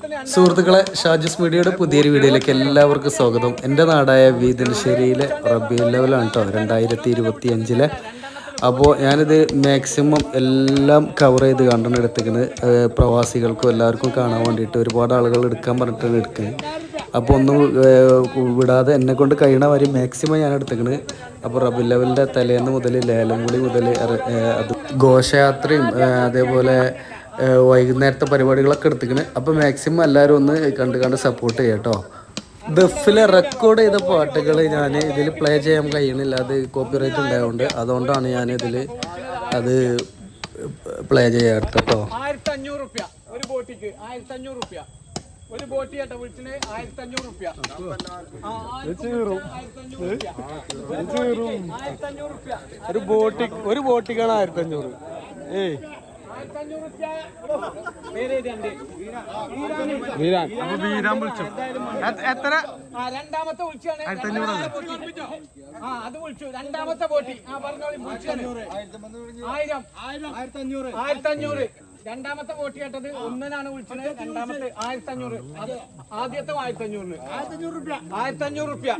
സുഹൃത്തുക്കളെ, ഷാജിസ് മീഡിയയുടെ പുതിയൊരു വീഡിയോയിലേക്ക് എല്ലാവർക്കും സ്വാഗതം. എൻ്റെ നാടായ വീതലശ്ശേരിയിലെ റബീഉൽ ലെവലാണ് കേട്ടോ 2025. അപ്പോൾ ഞാനിത് മാക്സിമം എല്ലാം കവർ ചെയ്ത് കണ്ടാണ് എടുത്തിരിക്കുന്നത്. പ്രവാസികൾക്കും എല്ലാവർക്കും കാണാൻ വേണ്ടിയിട്ട് ഒരുപാട് ആളുകൾ എടുക്കാൻ പറഞ്ഞിട്ടാണ് എടുക്കുന്നത്. അപ്പോൾ ഒന്നും വിടാതെ എന്നെ കൊണ്ട് കഴിയണ വരെ മാക്സിമം ഞാൻ എടുത്തിരിക്കുന്നത്. അപ്പോൾ റബീഉൽ ലെവലിൻ്റെ തലേന്ന് മുതൽ ലേലംകുളി മുതൽ അത് ഘോഷയാത്രയും അതേപോലെ വൈകുന്നേരത്തെ പരിപാടികളൊക്കെ എടുത്തിക്കണ്. അപ്പോൾ മാക്സിമം എല്ലാവരും ഒന്ന് കണ്ട് സപ്പോർട്ട് ചെയ്യാം കേട്ടോ. ദഫിലെ റെക്കോർഡ് ചെയ്ത പാട്ടുകൾ ഞാൻ ഇതിൽ പ്ലേ ചെയ്യാൻ കഴിയണില്ല, അത് കോപ്പിറൈറ്റ് ഉണ്ടായതുകൊണ്ട്. അതുകൊണ്ടാണ് ഞാൻ ഇതിൽ അത് പ്ലേ ചെയ്യാം കേട്ടോ. 1500 റുപ്യ ഒരു ബോട്ടിക്ക്, 1500 റുപ്യ ഒരു ബോട്ടി കേട്ടോ വിളിച്ചിന്. 1500 റുപ്യ ഒരു ബോട്ടിക്കാണ് 1500. ഏയ് വീരാൻ വിളിച്ചു. എത്ര? രണ്ടാമത്തെ വിളിച്ചാണ്. അത് വിളിച്ചു. രണ്ടാമത്തെ ബോട്ടി പറഞ്ഞോളി. 1500 രണ്ടാമത്തെ വോട്ട് കേട്ടത്. ഒന്നിനാണ് വിളിച്ചത്. രണ്ടാമത്തെ 1500. ആദ്യത്തെ 1500. 1500 റുപ്യ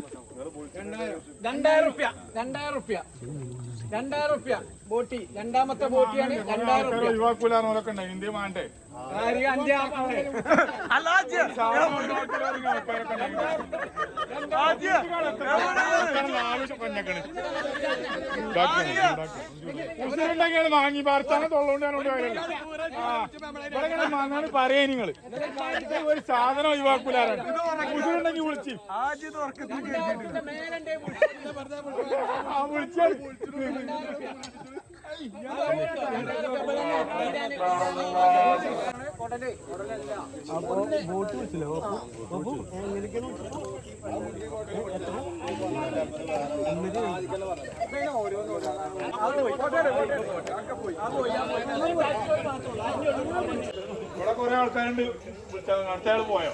2000 റുപ്യ ബോട്ടി. രണ്ടാമത്തെ ബോട്ടിയാണ് 2000 റുപ്യ. വാങ്ങി പാർത്താനെ തൊള്ളോണ്ട് പറയാ. നിങ്ങള് ഒരു സാധനം ഒഴിവാക്കൂലാണ്. ഉണ്ടെങ്കിൽ വിളിച്ച് വിളിച്ചാൽ ബോട്ട് വിളിച്ചില്ലോ. ഇവിടെ കുറെ ആൾക്കാരുണ്ട്. അടുത്തയാൾ പോയോ?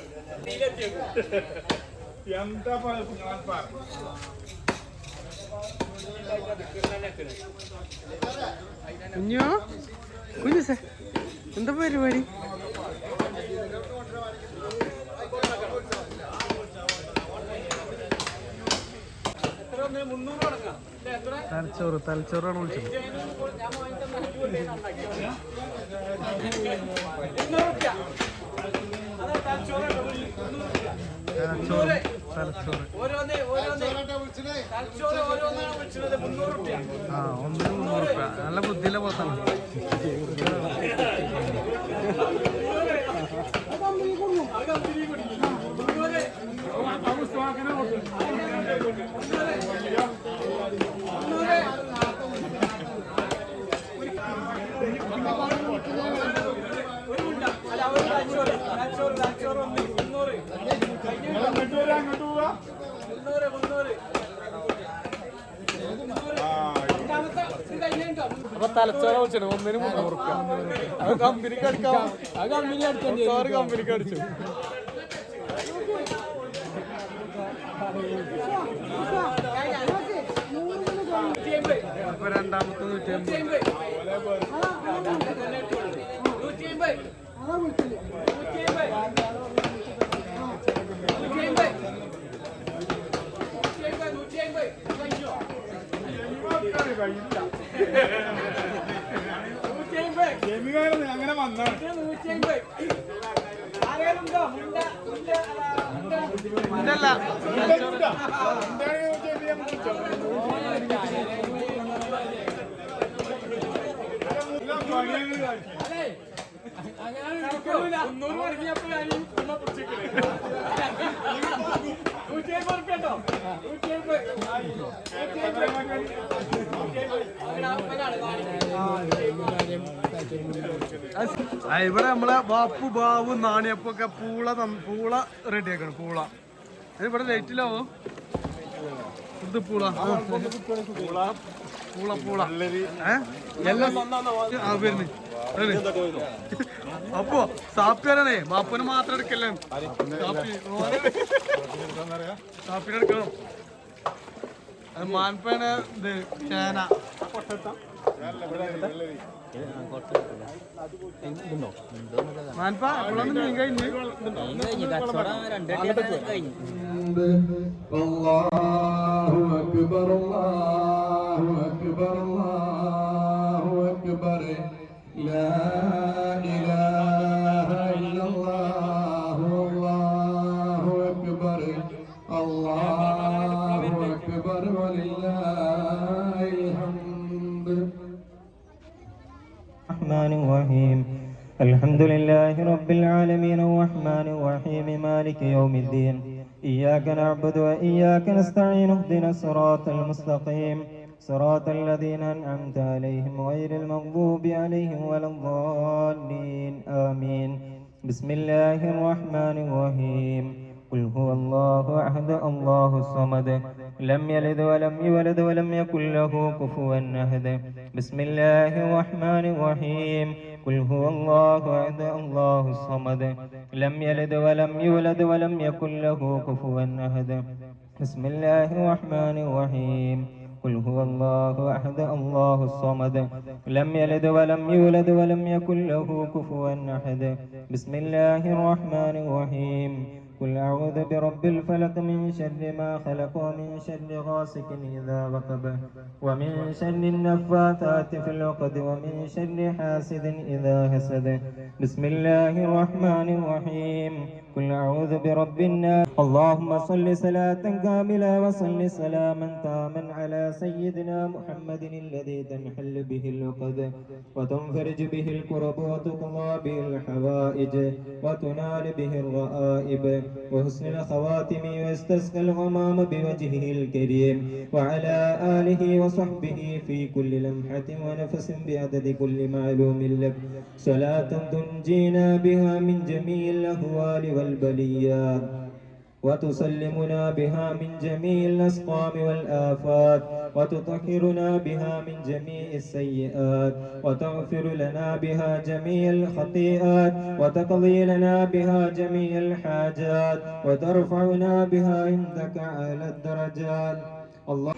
എന്താ കുഞ്ഞുസേ, എന്താ പരിപാടി? തലച്ചോറാണ് വിളിച്ചത്. ആ, 300 റുപ്യ. നല്ല ബുദ്ധിയിലെ പോത്താണ്. അപ്പൊ തലച്ചോറ വിളിച്ചിട്ട് 1-ന് 300 റുപ്യ. അത് കമ്പനിക്ക് അടിക്കാം. അത് കമ്പനിക്ക് അടിച്ചു. അപ്പൊ രണ്ടാമത്തെ 150. അങ്ങനെ വന്നാണ്. ഇവിടെ നമ്മളെ ബാപ്പു ബാബു നാണിയപ്പൊക്കെ പൂള റെഡി ആക്കണം. പൂള ഇവിടെ ലൈറ്റിലാവോ? ഇത് പൂള വരുന്നു. അപ്പൊ സാപ്പി വരണേ. ബാപ്പുന് മാത്രം എടുക്കല്ലേ? സാപ്പിന് എടുക്കണം. അത് മാൻപേന ഇത് ചേന മാൻപാ എപ്പോഴാണ് മീൻ കഴിഞ്ഞ് അല്ലാഹു അക്ബർ അല്ലാഹു അക്ബർ അല്ലാഹു അക്ബർ ലാ ഇലാഹ ഇല്ലല്ലാഹു അല്ലാഹു അക്ബർ അല്ലാഹു അക്ബർ വലില്ലാഹിൽ ഹംദ്. الرحمن الرحيم الحمد لله رب العالمين الرحمن الرحيم مالك يوم الدين إياك نعبد وإياك نستعين اهدنا الصراط المستقيم صراط الذين أنعمت عليهم غير المغضوب عليهم ولا الضالين آمين بسم الله الرحمن الرحيم قل هو الله أحد الله الصمد لم يلد ولم يولد ولم يكن له كفوا أحد بسم الله الرحمن الرحيم قل هو الله أحد الله الصمد لم يلد ولم يولد ولم يكن له كفوا أحد بسم الله الرحمن الرحيم قل هو الله أحد الله الصمد لم يلد ولم يولد ولم يكن له كفوا أحد بسم الله الرحمن الرحيم قل أعوذ برب الفلق من شر ما خلق ومن شر غاسق إذا وقب ومن شر النفاثات في العقد ومن شر حاسد إذا حسد بسم الله الرحمن الرحيم قل أعوذ برب الناس اللهم صل صلاة كاملة وصل سلاما تاما على سيدنا محمد الذي تنحل به العقد وتنفرج به الكرب وتقضى به الحوائج وتنال به الرائب وحسن الخواتم واستسقى الغمام بوجهه الكريم وعلى آله وصحبه في كل لمحة ونفس بعدد كل معلوم لك صلاة تنجينا بها من جميع الأهوال والبليات وتسلمنا بها من جميع الأسقام والآفات وتطهرنا بها من جميع السيئات وتغفر لنا بها جميع الخطيئات وتقضي لنا بها جميع الحاجات وترفعنا بها عندك على الدرجات الله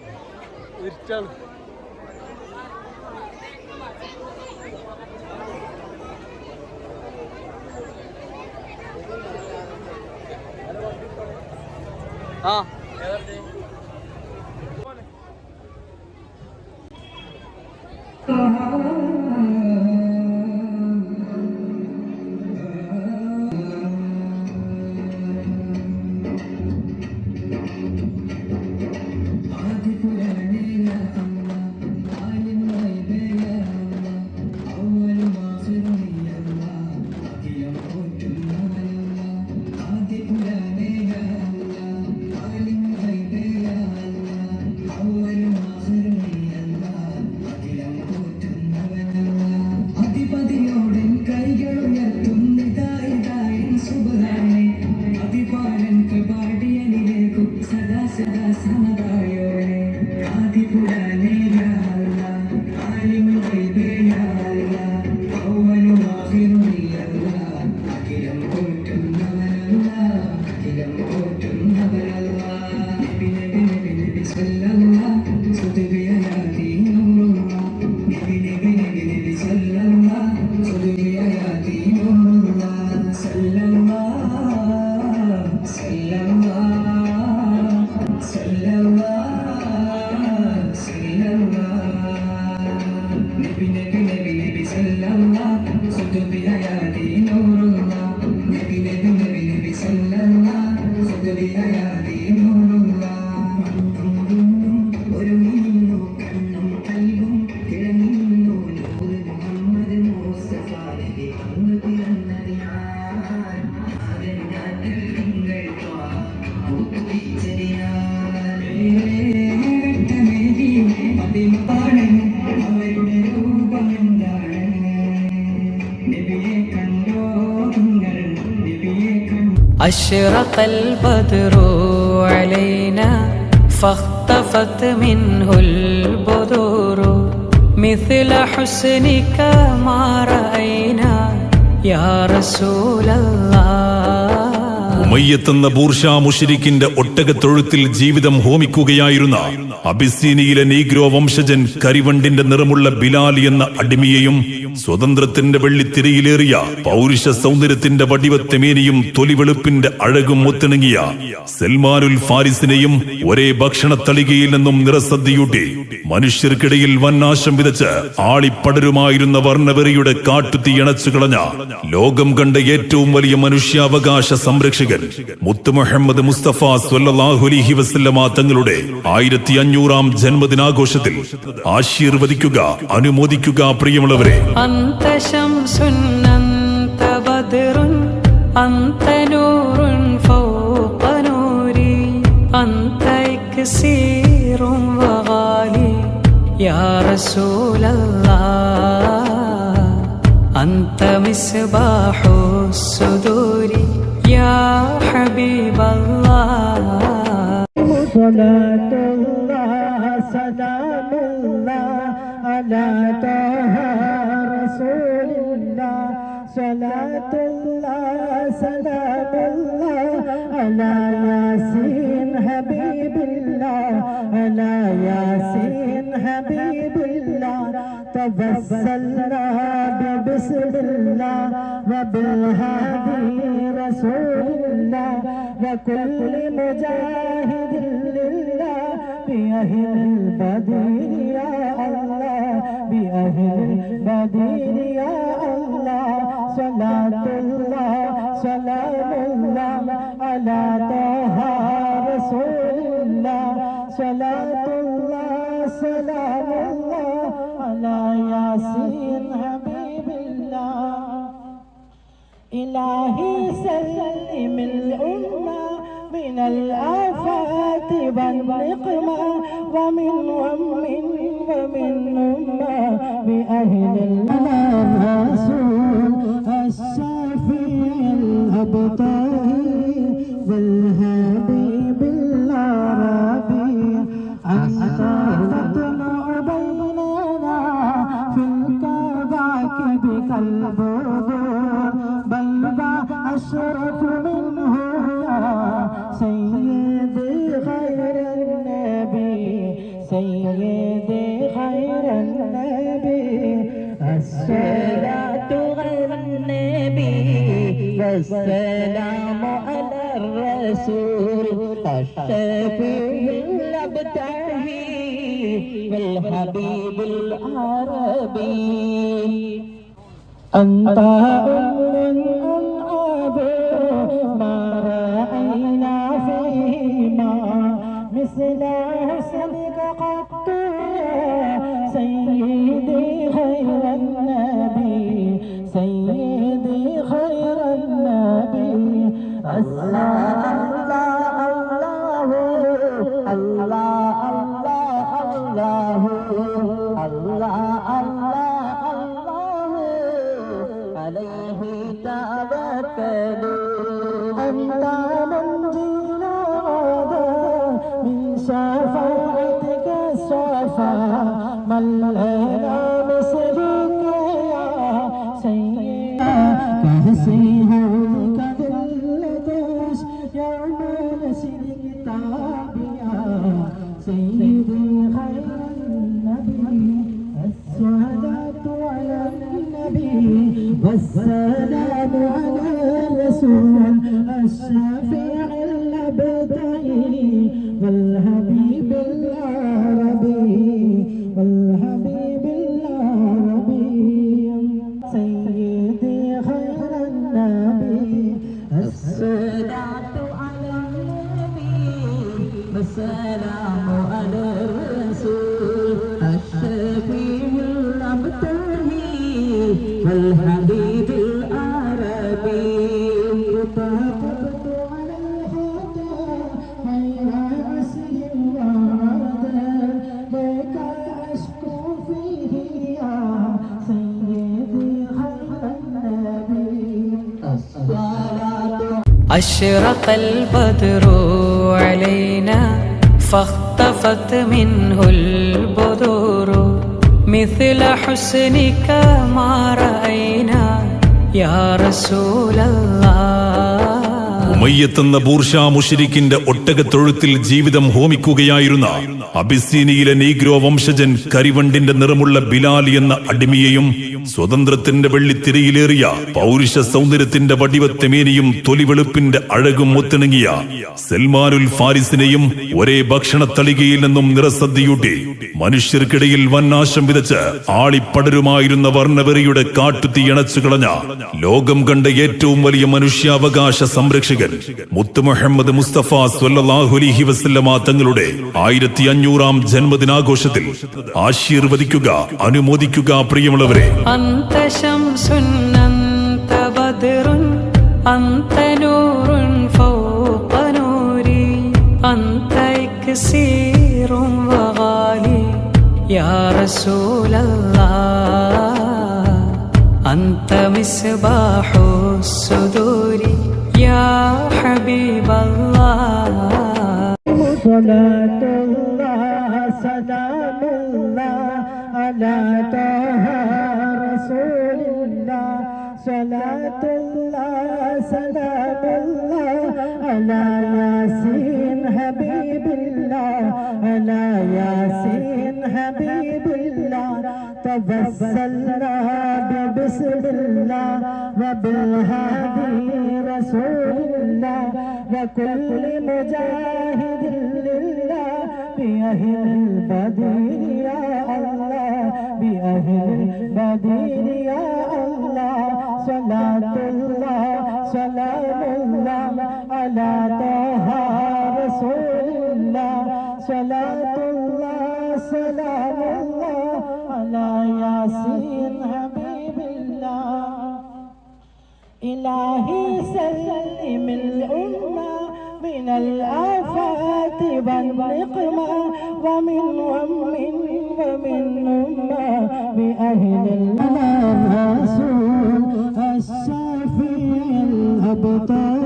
أشرق البدر علينا فاختفت منه البدور مثل حسنك ما رأينا يا رسول الله ഉമയ്യത്തെന്ന ബൂർഷാ മുശ്രിക്കിന്റെ ഒട്ടകത്തൊഴുത്തിൽ ജീവിതം ഹോമിക്കുകയായിരുന്ന അബിസീനിയിലെ നീഗ്രോ വംശജൻ കരിവണ്ടിന്റെ നിറമുള്ള ബിലാൽ എന്ന അടിമയെയും സ്വതന്ത്രത്തിന്റെ വെള്ളിത്തിരയിലേറിയ പൗരുഷ സൗന്ദര്യത്തിന്റെ വടിവത്തെമേനിയും തൊലിവെളുപ്പിന്റെ അഴകും ഒത്തിണങ്ങിയ സൽമാനുൽ ഫാരിസിനെയും ഒരേ ഭക്ഷണത്തളികയിൽ നിന്നും നിറസദ്യയൂട്ടി മനുഷ്യർക്കിടയിൽ വന്നാശം വിതച്ച് ആളിപ്പടരുമായിരുന്ന വർണ്ണവെറിയുടെ കാട്ടുതീ അണച്ചു കളഞ്ഞ ലോകം കണ്ട ഏറ്റവും വലിയ മനുഷ്യാവകാശ സംരക്ഷകൻ മുത്ത് മുഹമ്മദ് മുസ്തഫ സ്വല്ലല്ലാഹു അലൈഹി വസല്ലമ തങ്ങളുടെ 1500-ാം ജന്മദിനാഘോഷത്തിൽ ആശീർവദിക്കുക, അനുമോദിക്കുക പ്രിയമുള്ളവരെ. അന്ത ശംസുൻ അന്ത ബദ്റുൻ അന്ത നൂറുൻ ഫൗഖ നൂരി അന്ത ഇക്സീറുൻ വഗാലി യാ റസൂലല്ലാഹ് അന്ത മിസ്ബാഹുസ് സുദൂരി യാ ഹബീബല്ലാഹ്. സ്വലാത്തുല്ലാഹ് സലാമുല്ലാഹ് അലാ തഹ റസൂലില്ലാഹ് സ്വലാത്തുല്ലാഹ് സലാമുല്ലാഹ് അലാ യാസീൻ ഹബീബില്ലാഹ് അലാ യാസീൻ ഹബീബില്ലാഹ് തവസ്സൽനാ ബിസ്മില്ലാഹ് വബിൽഹാദി റസൂലില്ലാഹ് وكل مجاهد لله بأهل البدير يا الله بأهل البدير يا الله صلاة الله سلام الله على طه رسول الله صلاة الله سلام الله على ياسين حبيب الله إلهي سلم الأمة من الآفات والنقمة ومن ومن أمة بأهل الأمان رسول الشافي الأبطال والهادي بالعربي أنت تطلع بيننا في الكواكب كالبدور بيضاء أشرف منه يا سيدي خير النبي سيدي خير النبي الصلاة غير النبي والسلام على الرسول الشفيع الأبتهي والحبيب العربي أنت أم ما رأينا فيما مثل حسنك قط سيدي خير النبي سيدي خير النبي الله الله الله الله الله الله الله عليه توكلوا أنت منجينا من شفاعتك الصفا من لنا مثلك يا سيدنا كهسيها كذلتش يوم نسلك تابيا سيدي خير النبي الصلاة على النبي والسلام على الرسول الشفيع الأبدي والحبيب العربي والحبيب العربي سيدي خير النبي الصلاة على النبي والسلام على الرسول الشفيع الأبدي والحبيب العربي وطاقبت على الهدى غير أسر وعدى بك أشكو فيه يا سيدي خير النبي الصلاة. أشرق البدر علينا فاختفت منه البدور مثل حسنك ما رأينا يا رسول الله. ഉമയ്യത്തെന്ന ബൂർഷാ മുശ്രിക്കിന്റെ ഒട്ടകത്തൊഴുത്തിൽ ജീവിതം ഹോമിക്കുകയായിരുന്ന അബിസീനിയിലെ നീഗ്രോ വംശജൻ കരിവണ്ടിന്റെ നിറമുള്ള ബിലാൽ എന്ന അടിമയെയും സ്വതന്ത്രത്തിന്റെ വെള്ളിത്തിരയിലേറിയ പൗരുഷ സൗന്ദര്യത്തിന്റെ വടിവത്തെമേനിയും തൊലിവെളുപ്പിന്റെ അഴകും ഒത്തിണങ്ങിയ സൽമാനുൽ ഫാരിസിനെയും ഒരേ ഭക്ഷണത്തളികയിൽ നിന്നും നിറസദ്യയൂട്ടി മനുഷ്യർക്കിടയിൽ വന്നാശം വിതച്ച് ആളിപ്പടരുമായിരുന്ന വർണ്ണവെറിയുടെ കാട്ടുതീ അണച്ചു കളഞ്ഞ ലോകം കണ്ട ഏറ്റവും വലിയ മനുഷ്യാവകാശ സംരക്ഷകൻ മുത്ത് മുഹമ്മദ് മുസ്തഫ സ്വല്ലല്ലാഹു അലൈഹി വസല്ലമ തങ്ങളുടെ 1500-ാം ജന്മദിനാഘോഷത്തിൽ ആശീർവദിക്കുക, അനുമോദിക്കുക പ്രിയമുള്ളവരെ. أنت شمس أنت بدر أنت نور فوق نوري أنت إكسير وغالي يا رسول الله أنت مصباح الصدور يا حبيب الله صلاة الله سلام الله على طه رسول الله صلاة الله سلام الله على ياسين حبيب الله على ياسين حبيب الله توسلنا ببسم الله وبالهادي رسول الله وكل مجاهد لله بأهل البدير يا الله بأهل البدير يا الله صلاة الله سلام الله على طه رسول الله صلاة الله سلام الله على ياسين حبيب الله إلهي سلم الأمة من الآفات والنقمة ومن ومن أمة بأهل الأمان رسول الشافي الأبطال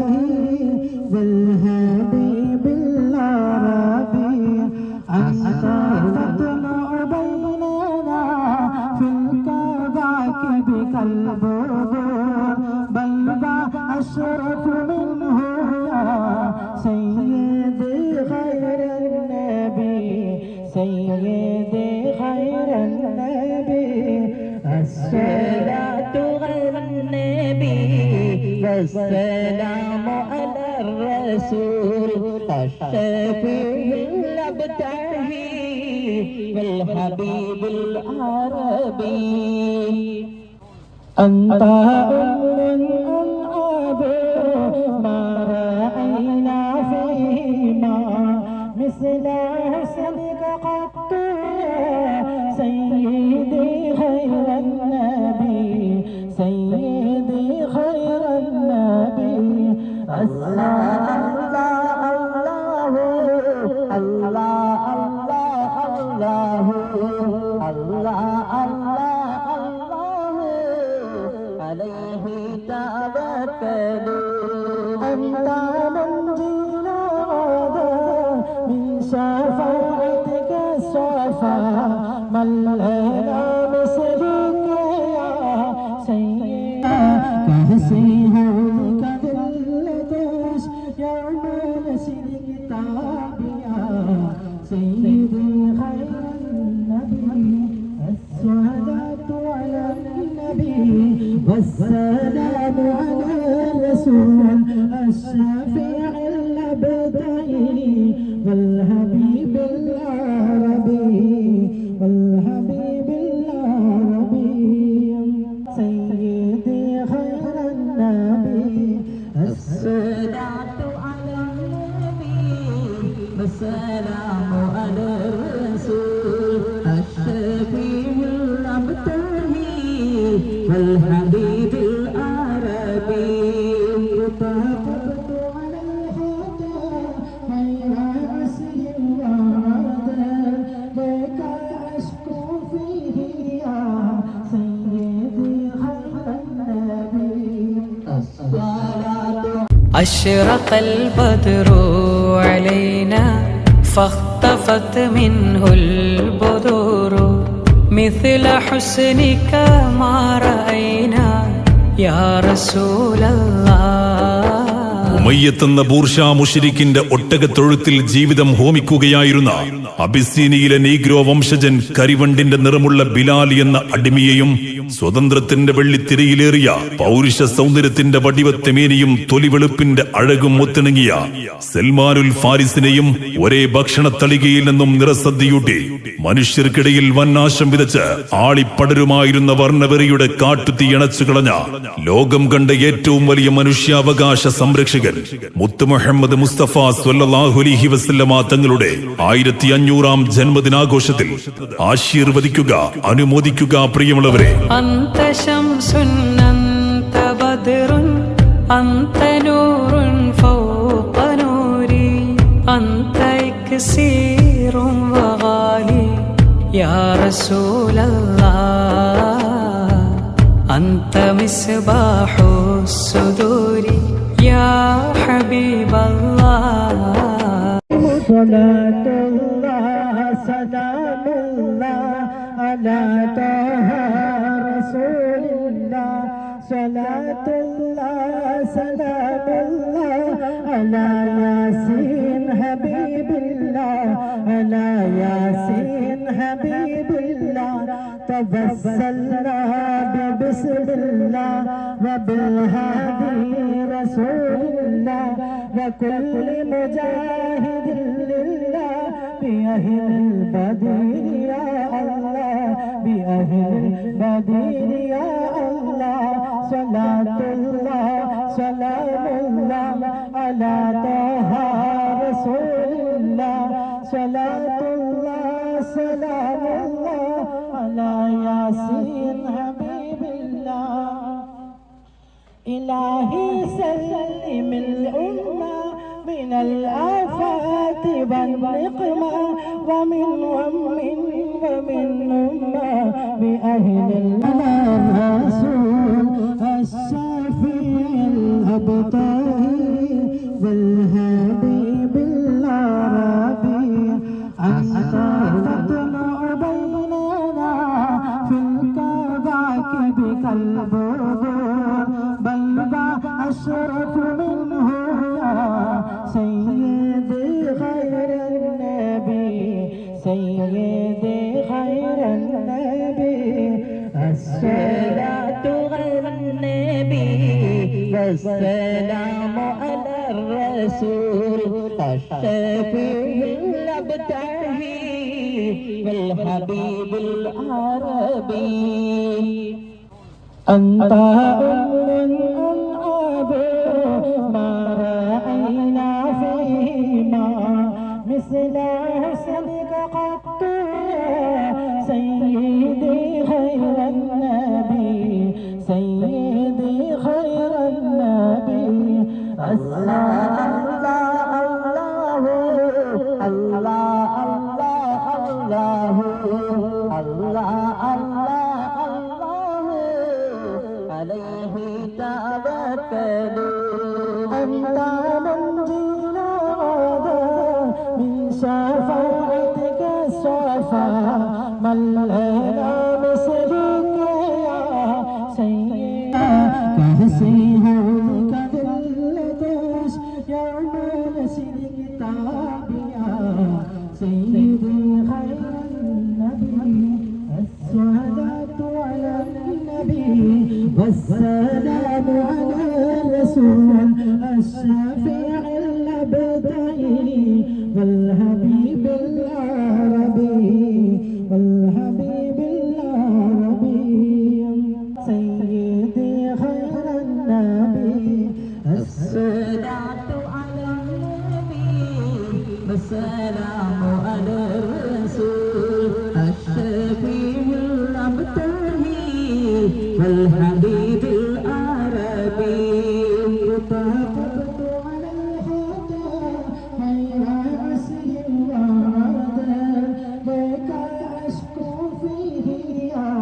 والهادي بالعربي أنت تطلع بيننا في الكواكب كالبدور بيضا أشرف منه يا سيدي خير النبي سيدي خير النبي الصلاة على النبي والسلام على الرسول الشفيع الأبتهي والحبيب العربي أنت أم عابر ما رأينا فيما مثل حسنك قط يا سيدي خير النبي سيدي خير النبي الله الله الله الله الله الله عليه توكلوا أنت منجينا من شفاعتك الصفا من لنا مثلك يا سيدنا كهسيها كذلتش يوم نسلك تابيا سيدي خير النبي الصلاة على النبي والسلام على الرسول الشفيع الأبدي والحبيب العربي والحبيب العربي سيدي خير النبي الصلاة على النبي والسلام على الرسول الشفيع الأبدي والحبيب العربي وتقبت على الهدى غير أسر وعدى بك أشكو فيه يا سيدي خير النبي الصلاة أشرق البدر علينا فاختفت منه البدور مثل حسنك ما رأينا يا رسول الله ഉമയ്യത്തെന്ന ബൂർഷാ മുശ്രിക്കിന്റെ ഒട്ടകത്തൊഴുത്തിൽ ജീവിതം ഹോമിക്കുകയായിരുന്ന അബിസീനിയിലെ നീഗ്രോ വംശജൻ കരിവണ്ടിന്റെ നിറമുള്ള ബിലാൽ എന്ന അടിമയെയും സ്വതന്ത്രത്തിന്റെ വെള്ളിത്തിരയിലേറിയ പൗരുഷ സൗന്ദര്യത്തിന്റെ വടിവത്തെമേനിയും തൊലിവെളുപ്പിന്റെ അഴകും ഒത്തിണങ്ങിയ സൽമാനുൽ ഫാരിസിനെയും ഒരേ ഭക്ഷണത്തളികയിൽ നിന്നും നിറസദ്യയൂട്ടി മനുഷ്യർക്കിടയിൽ വന്നാശം വിതച്ച് ആളിപ്പടരുമായിരുന്ന വർണ്ണവെറിയുടെ കാട്ടുതീ അണച്ചു കളഞ്ഞ ലോകം കണ്ട ഏറ്റവും വലിയ മനുഷ്യാവകാശ സംരക്ഷകൻ മുത്ത് മുഹമ്മദ് മുസ്തഫ സ്വല്ലല്ലാഹു അലൈഹി വസല്ലമ തങ്ങളുടെ 1500-ാം ജന്മദിനാഘോഷത്തിൽ ആശീർവദിക്കുക, അനുമോദിക്കുക പ്രിയമുള്ളവരെ. അന്ത ശംസുൻ അന്ത ബദ്റുൻ അന്ത നൂറുൻ ഫൗഖ നൂരി അന്ത ഇക്സീറുൻ വഗാലി യാ റസൂലല്ലാഹ് അന്ത മിസ്ബാഹു സുദൂരി യാ ഹബീബല്ലാഹ്. സ്വലാത്തുല്ലാഹ് സലാമുല്ലാഹ് അലാ തഹ റസൂലില്ലാഹ് സ്വലാത്തുല്ലാഹ് സലാമുല്ലാഹ് അലാ യാസീൻ ഹബീബില്ലാഹ് അലാ യാസീൻ ഹബീബില്ലാഹ് തവസ്സൽനാ ബിസ്മില്ലാഹ് വബിൽഹാദി റസൂലില്ലാഹ് وكل مجاهد لله بأهل البدير يا الله بأهل البدير يا الله صلاة الله سلام الله على طه رسول الله صلاة الله سلام الله على ياسين حبيب الله. إلهي سلم الأمة من الآفات والنقمة ومن ومن أمة بأهل الأمان رسول الشافي الأبطال والهادي بالعربي أنت تطلع بيننا في الكواكب كالبدور بيضا أشرف منه يا سيدي خير النبي سيدي خير النبي الصلاة غير النبي والسلام على الرسول الشفيع الأبتهي والحبيب العربي. أنت أم عابر ما رأينا فيما مثل حسنك قط يا سيدي خير النبي سيدي خير النبي. الله الله الله الله الله الله الله عليه توكلوا. أنت منجينا من شفاعتك الصفا من لنا مثلك يا سيدنا كهسيها كذلتش يوم نسل كتابيا سيدي خير النبي الصلاة على النبي والسلام على الرسول الشفيع الأبتهي والحبيب العربي والحبيب العربي. سيدي خير النبي الصلاة على النبي والسلام على الرسول الشفيع الأبتهي والحبيب العربي. وطاقبت على الهدى غير عسر وعدى بك أشكو فيه يا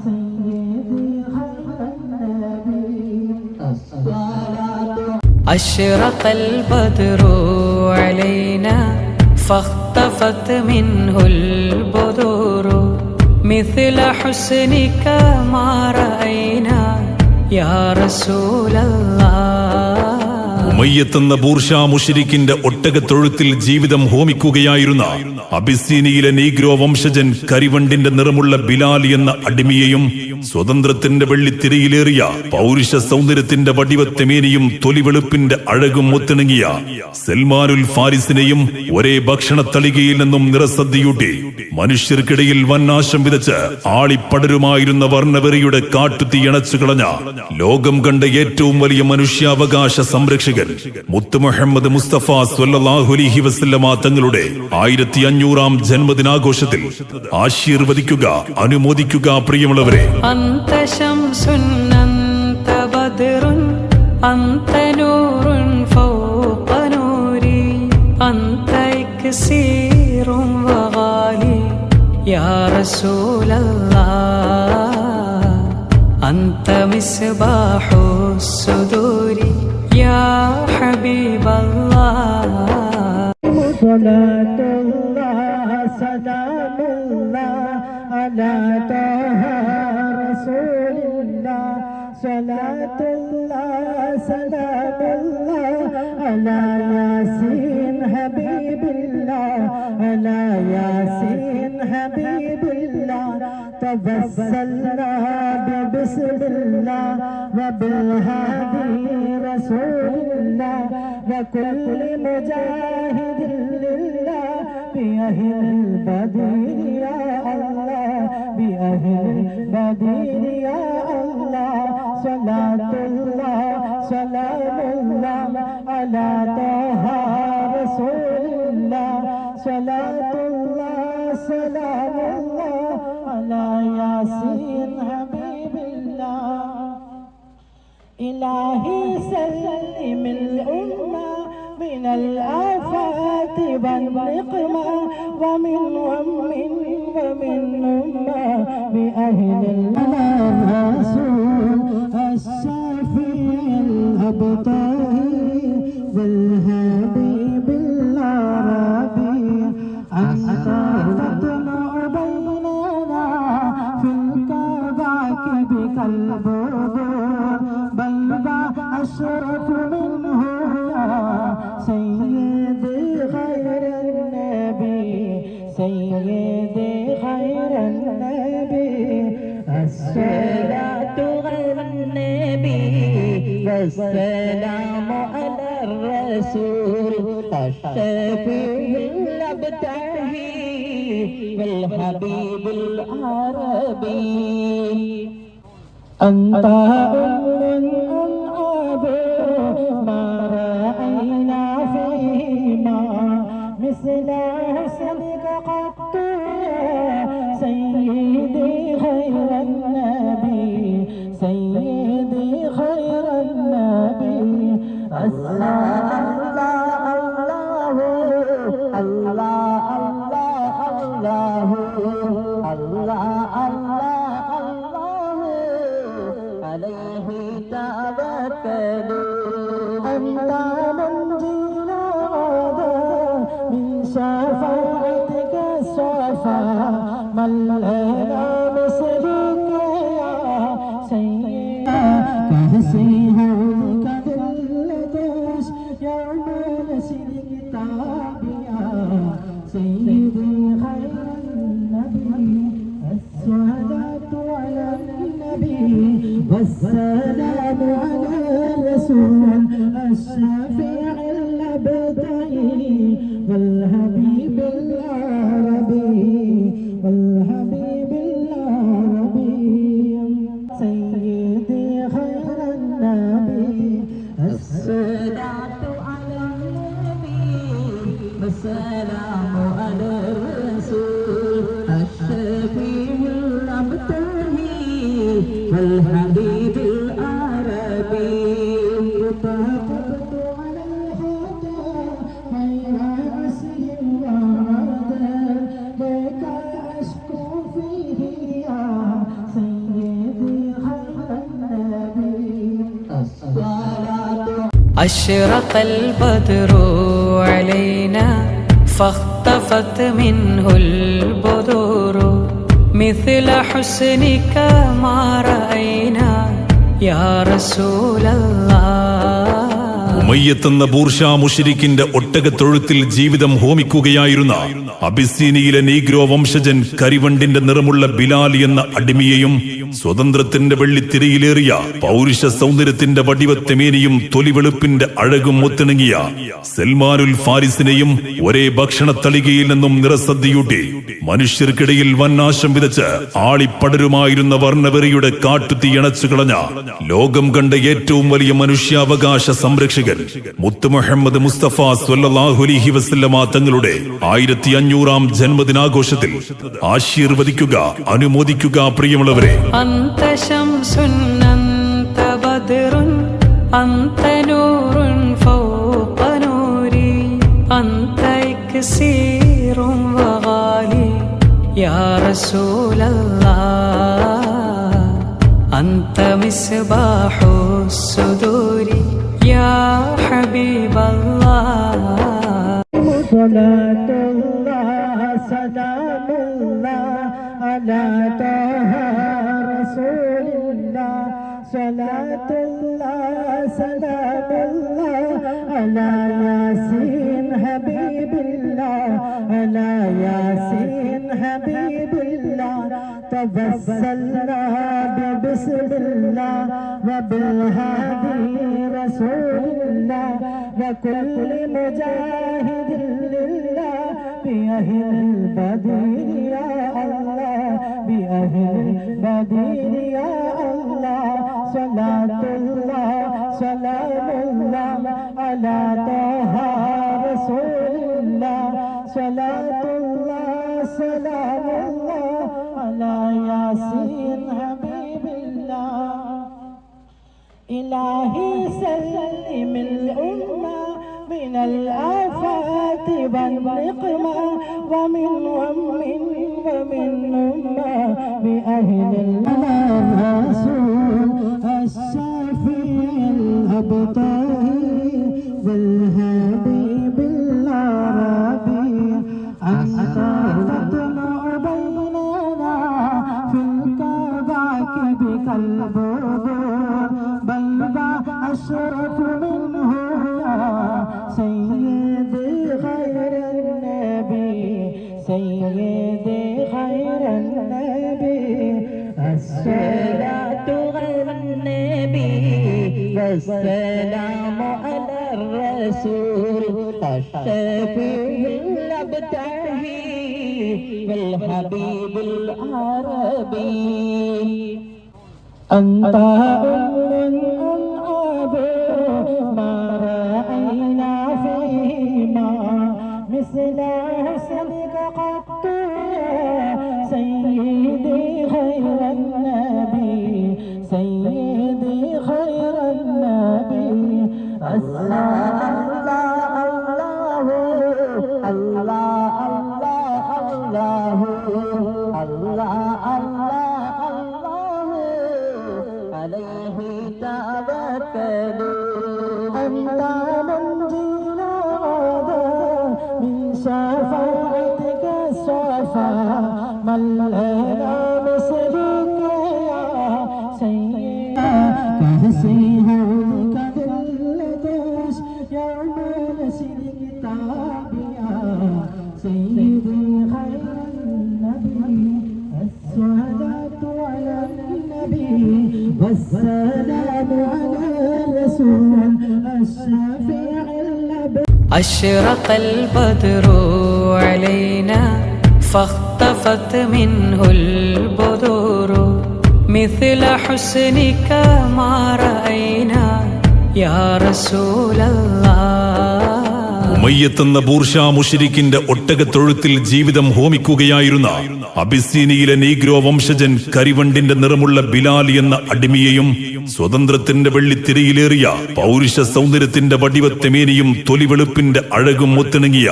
سيدي خير النبي الصلاة. أشرق البدر علينا فاختفت منه البدور مثل حسنك ما رأينا يا رسول الله. ഉമയ്യത്തെന്ന ബൂർഷാ മുശ്രിക്കിന്റെ ഒട്ടകത്തൊഴുത്തിൽ ജീവിതം ഹോമിക്കുകയായിരുന്ന അബിസീനിയിലെ നീഗ്രോ വംശജൻ കരിവണ്ടിന്റെ നിറമുള്ള ബിലാൽ എന്ന അടിമയെയും സ്വതന്ത്രത്തിന്റെ വെള്ളിത്തിരയിലേറിയ പൗരുഷ സൗന്ദര്യത്തിന്റെ വടിവത്തെമേനിയും തൊലിവെളുപ്പിന്റെ അഴകും ഒത്തിണങ്ങിയ സൽമാനുൽ ഫാരിസിനെയും ഒരേ ഭക്ഷണത്തളികയിൽ നിന്നും നിറസദ്യയൂട്ടി മനുഷ്യർക്കിടയിൽ വന്നാശം വിതച്ച് ആളിപ്പടരുമായിരുന്ന വർണ്ണവെറിയുടെ കാട്ടുതീ അണച്ചു കളഞ്ഞ ലോകം കണ്ട ഏറ്റവും വലിയ മനുഷ്യാവകാശ സംരക്ഷകൻ മുത്ത് മുഹമ്മദ് മുസ്തഫ സ്വല്ലല്ലാഹു അലൈഹി വസല്ലമ തങ്ങളുടെ 1500-ാം ജന്മദിനാഘോഷത്തിൽ ആശീർവദിക്കുക, അനുമോദിക്കുക പ്രിയമുള്ളവരെ. അന്ത ശംസുൻ അന്ത ബദ്റുൻ അന്ത നൂറുൻ ഫൗഖ നൂരി അന്ത ഇക്സീറുൻ വഗാലി യാ റസൂലല്ലാഹ് അന്ത മിസ്ബാഹു സുദൂരി യാ ഹബീബല്ലാഹ്. സ്വലാത്തുല്ലാഹ് സലാമുല്ലാഹ് അലാ തഹ റസൂലില്ലാഹ് സ്വലാത്തുല്ലാഹ് സലാമുല്ലാഹ് അലാ യാസീൻ ഹബീബില്ലാഹ് അലാ യാസീൻ ഹബീബില്ലാഹ് തവസ്സൽനാ ബിസ്മില്ലാഹ് വബിൽഹാദി റസൂലില്ലാഹ് وكل مجاهد لله بأهل البدير يا الله بأهل البدير يا الله صلاة الله سلام الله على طه رسول الله صلاة الله سلام الله على ياسين حبيب الله إلهي سلم الأمة من الآفات والنقمة ومن ومن أمة بأهل الأمان رسول الشافي الأبطال والهادي بالعربي أنت تطلع بيننا في الكواكب كالبدور بل أشرف منه يا سيدي خير النبي سيدي خير النبي الصلاة غير النبي والسلام على الرسول الشفيع الأبتهي والحبيب العربي أنت أم ما رأينا فيما مثل حسنك قط سيدي خير النبي سيدي خير النبي الله الله الله الله الله الله الله عليه توكلوا أنت منجينا من شفاعتك الصفا من لنا مثلك يا سيدنا كهسيها كذلتش يعمل سلك تابعا سيدي خير النبي الصلاة على النبي والسلام على الرسول الشفيع الأبدي والحبيب العربي والحبيب العربي سيدي خير النبي الصلاة على النبي والسلام على الرسول الشفيع الأبدي والحبيب العربي وطاقت على الهدى غير أسر وعدى بك أشكو فيه يا سيدي خير النبي الصلاة. أشرق البدر علينا فاختفت منه البدور مثل حسنك ما رأينا يا رسول الله. ഉമയ്യത്തെന്ന ബൂർഷാ മുശ്രിക്കിന്റെ ഒട്ടകത്തൊഴുത്തിൽ ജീവിതം ഹോമിക്കുകയായിരുന്ന അബിസീനിയിലെ നീഗ്രോ വംശജൻ കരിവണ്ടിന്റെ നിറമുള്ള ബിലാൽ എന്ന അടിമയെയും സ്വതന്ത്രത്തിന്റെ വെള്ളിത്തിരയിലേറിയ പൗരുഷ സൗന്ദര്യത്തിന്റെ വടിവത്തെമേനിയും തൊലിവെളുപ്പിന്റെ അഴകും ഒത്തിണങ്ങിയ സൽമാനുൽ ഫാരിസിനെയും ഒരേ ഭക്ഷണത്തളികയിൽ നിന്നും നിറസദ്യയൂട്ടി മനുഷ്യർക്കിടയിൽ വന്നാശം വിതച്ച് ആളിപ്പടരുമായിരുന്ന വർണ്ണവെറിയുടെ കാട്ടുതീയണച്ചു കളഞ്ഞ ലോകം കണ്ട ഏറ്റവും വലിയ മനുഷ്യാവകാശ സംരക്ഷകൻ മുത്ത് മുഹമ്മദ് മുസ്തഫ സ്വല്ലല്ലാഹു അലൈഹി വസല്ലമ തങ്ങളുടെ 1500-ാം ജന്മദിനാഘോഷത്തിൽ ആശീർവദിക്കുക, അനുമോദിക്കുക പ്രിയമുള്ളവരെ. أنت شمس أنت بدر أنت نور فوق نوري أنت إكسير وغالي يا رسول الله أنت مصباح الصدور يا حبيب الله صلاة الله سلام الله على طه رسول الله صلاة الله سلام الله على ياسين حبيب الله على ياسين حبيب الله توسلنا ببسم الله وبالهادي رسول الله وكل مجاهد لله بأهل البدير يا الله بأهل البدير يا الله صلاة الله سلام الله على طه رسول الله صلاة الله سلام الله على ياسين حبيب الله إلهي سلم الأمة من الآفات والنقمة ومن ومن أمة بأهل الأمان رسول الشافي الأبطال والهادي بالعربي أنت تطلع بيننا في الكواكب كالبدور بل أشرف منه يا سيدي خير النبي سيدي خير النبي الصلاة غير النبي والسلام على الرسول الشفيع الأبتهي والحبيب العربي أنت أم ما رأينا فيما مثل حسنك قط سيدي خير النبي سيدي خير النبي الله الله الله الله الله الله الله عليه توكلوا أنت منجينا من شفاعتك الصفا من لنا مثلك يا سيدنا كهسيها كذلتش يوم نسلك تابيا سيدي خير النبي الصلاة على النبي والسلام على الرسول الشفيع الأبدي أشرق البدر علينا فاختفت منه البدور مثل حسنك ما رأينا يا رسول الله ഉമയ്യത്തെന്ന ബൂർഷാ മുശ്രിക്കിന്റെ ഒട്ടകത്തൊഴുത്തിൽ ജീവിതം ഹോമിക്കുകയായിരുന്ന അബിസീനിയിലെ നീഗ്രോ വംശജൻ കരിവണ്ടിന്റെ നിറമുള്ള ബിലാൽ എന്ന അടിമയെയും സ്വതന്ത്രത്തിന്റെ വെള്ളിത്തിരയിലേറിയ പൗരുഷ സൗന്ദര്യത്തിന്റെ വടിവത്തെമേനിയും തൊലിവെളുപ്പിന്റെ അഴകും ഒത്തിണങ്ങിയ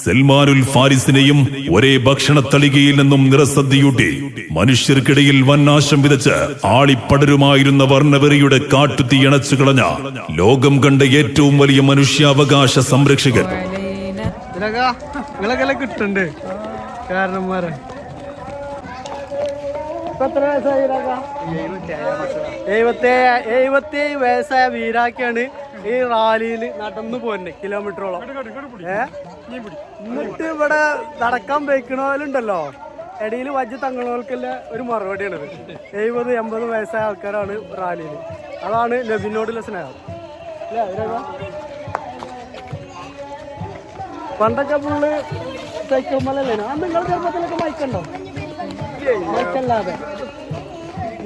സൽമാനുൽ ഫാരിസിനെയും ഒരേ ഭക്ഷണത്തളികയിൽ നിന്നും നിറസദ്യയൂട്ടി മനുഷ്യർക്കിടയിൽ വന്നാശം വിതച്ച് ആളിപ്പടരുമായിരുന്ന വർണ്ണവെറിയുടെ കാട്ടുതീയണച്ചു കളഞ്ഞ ലോകം കണ്ട ഏറ്റവും വലിയ മനുഷ്യാവകാശ സംരക്ഷകൻ. നിങ്ങളൊക്കെ കിട്ടണ്ടേ കാരണന്മാരെ? എത്ര വയസ്സായി? 77 വയസ്സായ വീരാക്കിയാണ് ഈ റാലിയിൽ നടന്നു പോന്നെ കിലോമീറ്ററോളം. എന്നിട്ട് ഇവിടെ നടക്കാൻ വെക്കണോലുണ്ടല്ലോ, ഇടയിൽ വജ്ജ് തങ്ങളോൽക്കുള്ള ഒരു മറുപടിയാണിത്. 70-80 വയസ്സായ ആൾക്കാരാണ് റാലിയിൽ. അതാണ് നബിനോടുള്ള സ്നേഹം അല്ലേ? പണ്ടൊക്കെ ഫുള്ള് സൈക്കിൾ മലല്ലേ? അന്ന് നിങ്ങളുടെ ചെറുപ്പത്തിലൊക്കെ മൈക്കുണ്ടോ?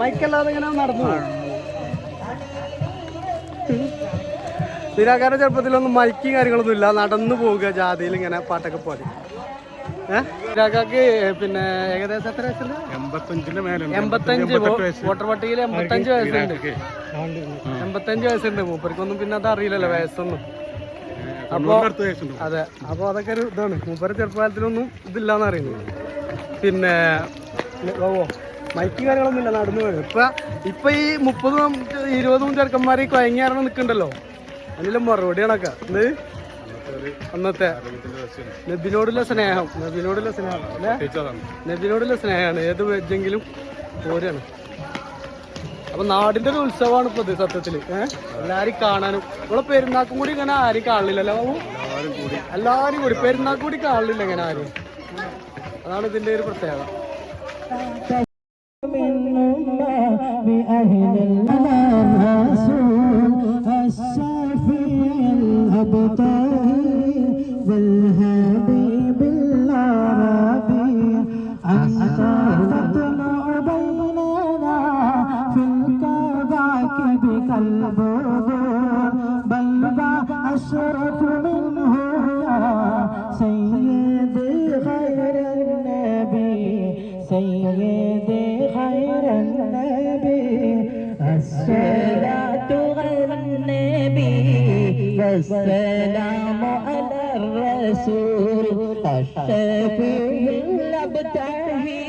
മൈക്കല്ലാതെ ഇങ്ങനെ നടന്നു പോകും. നിരാകാര ചെറുപ്പത്തിലൊന്നും മൈക്കും കാര്യങ്ങളൊന്നും ഇല്ല, നടന്നു പോവുക ജാതിയിൽ ഇങ്ങനെ പാട്ടൊക്കെ പോലെ. നിരാകാക്ക് പിന്നെ ഏകദേശം എത്ര വയസ്സുണ്ട്? 85. വോട്ടർ പട്ടികയിൽ 85 വയസ്സുണ്ട്. 85 വയസ്സുണ്ട്. മൂപ്പർക്കൊന്നും പിന്നെ അത് അറിയില്ലല്ലോ വയസ്സൊന്നും. അപ്പൊ അതെ, അപ്പൊ അതൊക്കെ ഒരു ഇതാണ്. മൂപ്പര് ചെറുപ്പകാലത്തിലൊന്നും ഇതില്ലാന്ന് അറിയുന്നത്. പിന്നെ മൈക്ക് കാര്യങ്ങളൊന്നും ഇല്ല, നടന്നു പോയത്. ഇപ്പൊ ഈ 30-20 ചെറുക്കന്മാര് കൊയങ്ങിയാരണം നിൽക്കണ്ടല്ലോ, അതിലും മറുപടി കണക്കാ. ഇത് അന്നത്തെ നബിനോടുള്ള സ്നേഹം നബിനോടുള്ള സ്നേഹമാണ്. ഏത് വെജെങ്കിലും പോരാണ്. അപ്പൊ നാടിന്റെ ഒരു ഉത്സവമാണ് ഇപ്പൊ ഇത് സത്യത്തില്. എല്ലാരും കാണാനും. ഇവിടെ പെരുന്നാക്കും കൂടി ഇങ്ങനെ ആരും കാണില്ലല്ലോ ബാബു? എല്ലാരും കൂടി പെരുന്നാക്കും കൂടി കാണില്ല ഇങ്ങനെ ആരും. അതാണ് ഇതിന്റെ ഒരു പ്രത്യേകത. والسلام على الرسول الشفيع الأبتهي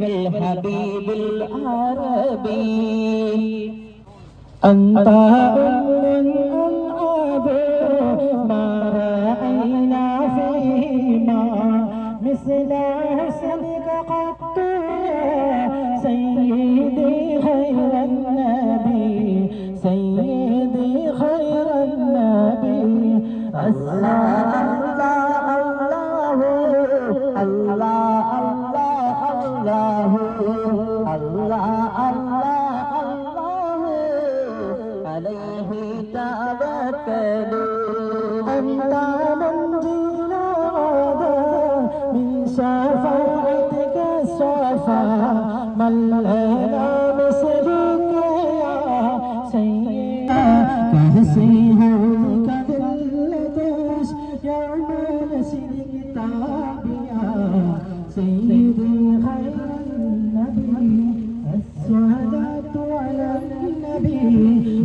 والحبيب العربي أنت أم أبو ما رأينا فيما مثل حسنك قط سيدي خير النبي سيدي خير النبي الله الله الله الله الله الله عليه توكلوا أنت منجينا من شفاعتك الصفا من لنا مثلك يا سيدنا كهسيها كذلتش يوم نسلك تابيا سيدي خير النبي الصلاة على النبي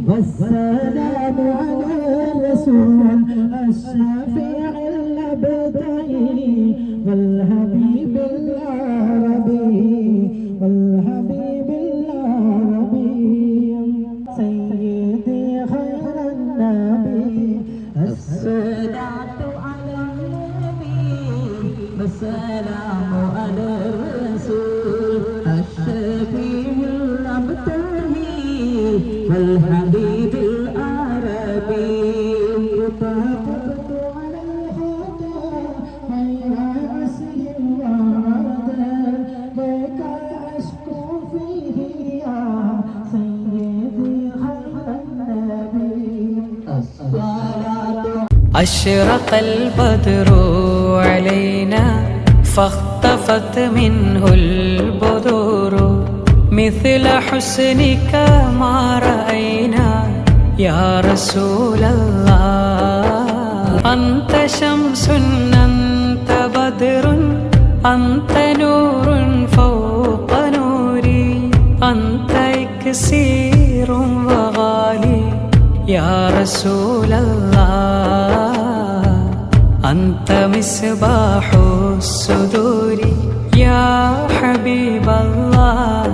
والسلام على الرسول الشفيع الأبدي والحبيب العربي والحبيب العربي سيدي خير النبي الصلاة على النبي والسلام على الرسول الشفيع الأبدي والحبيب العربي وطاقت عليها غير أسر وعرضا لك أشكو فيه يا سيدي خير النبي الصلاة. أشرق البدر علينا فاختفت منه البدور مثل حسنك ما رأينا يا رسول الله أنت شمس أنت بدر أنت نور فوق نوري أنت إكسير وغالي يا رسول الله أنت مصباح الصدور يا حبيب الله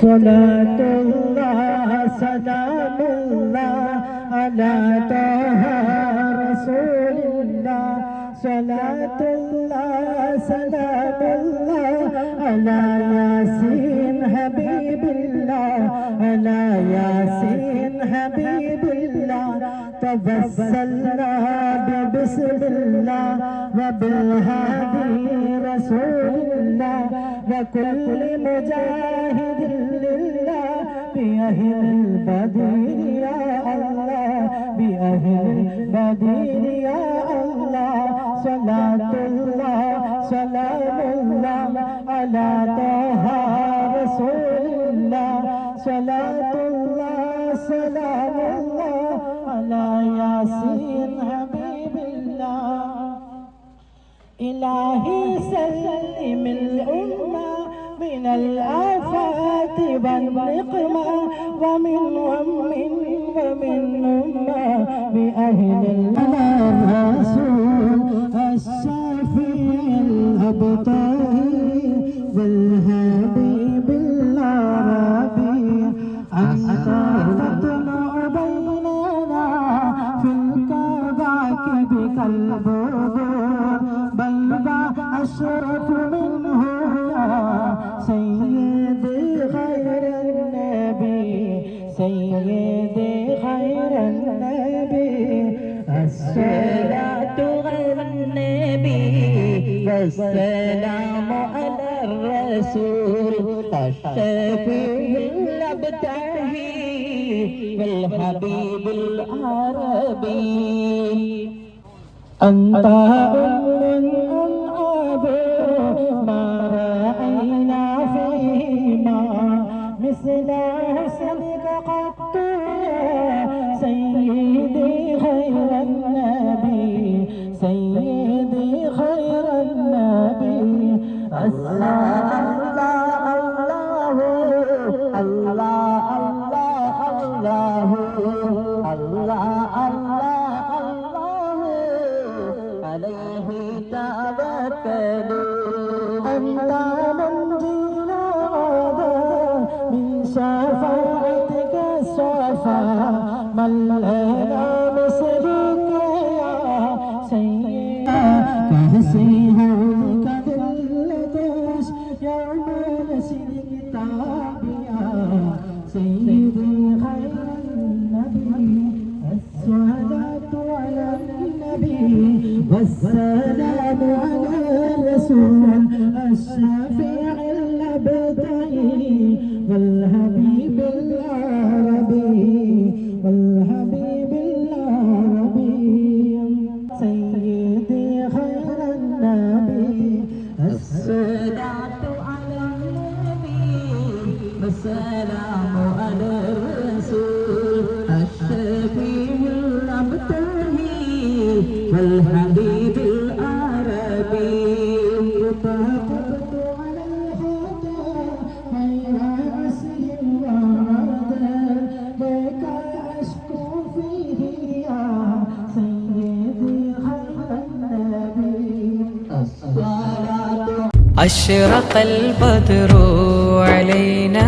صلاة الله سلام الله على طه رسول الله صلاة الله سلام الله على ياسين حبيب الله على ياسين حبيب الله توسلنا ببسم الله وبالهادي رسول الله وكل مجاهد لله بأهل البدير يا الله بأهل البدير يا الله صلاة الله سلام الله على طه رسول الله صلاة الله سلام الله على ياسين حبيب الله إلهي سلم الأمة من الآفات والنقمة ومن ومن أمة بأهل الرسول الشافي الأبطال والحبيب العربي أنت تطلع بيننا في الكواكب كالبدور بل أشرف منه يا سيدي خير النبي سيدي خير النبي الصلاة غير النبي والسلام على الرسول الشفيع الأبتهي والحبيب العربي أنت أم أبو ما رأينا فيهما مثل حسنك قط يا سيدي خير النبي سيدي خير النبي الله الله الله الله الله الله عليه توكلوا أنت منجينا من شفاعتك الصفا من لنا مثلك يا سيدنا كهسيها كذلتش يوم نسيك تابيا سيدي خير النبي الصلاة على النبي والسلام على الرسول الشفيع الأبتهي والحبيب العربي والحبيب العربي سيدي خير النبي الصلاة على النبي والسلام على الرسول الشفيع الأبتهي والحبيب العربي طبقت على الهدى غير أسهم وعدا بك أشكو فيه يا سيدي خير النبي الصلاة أشرق البدر علينا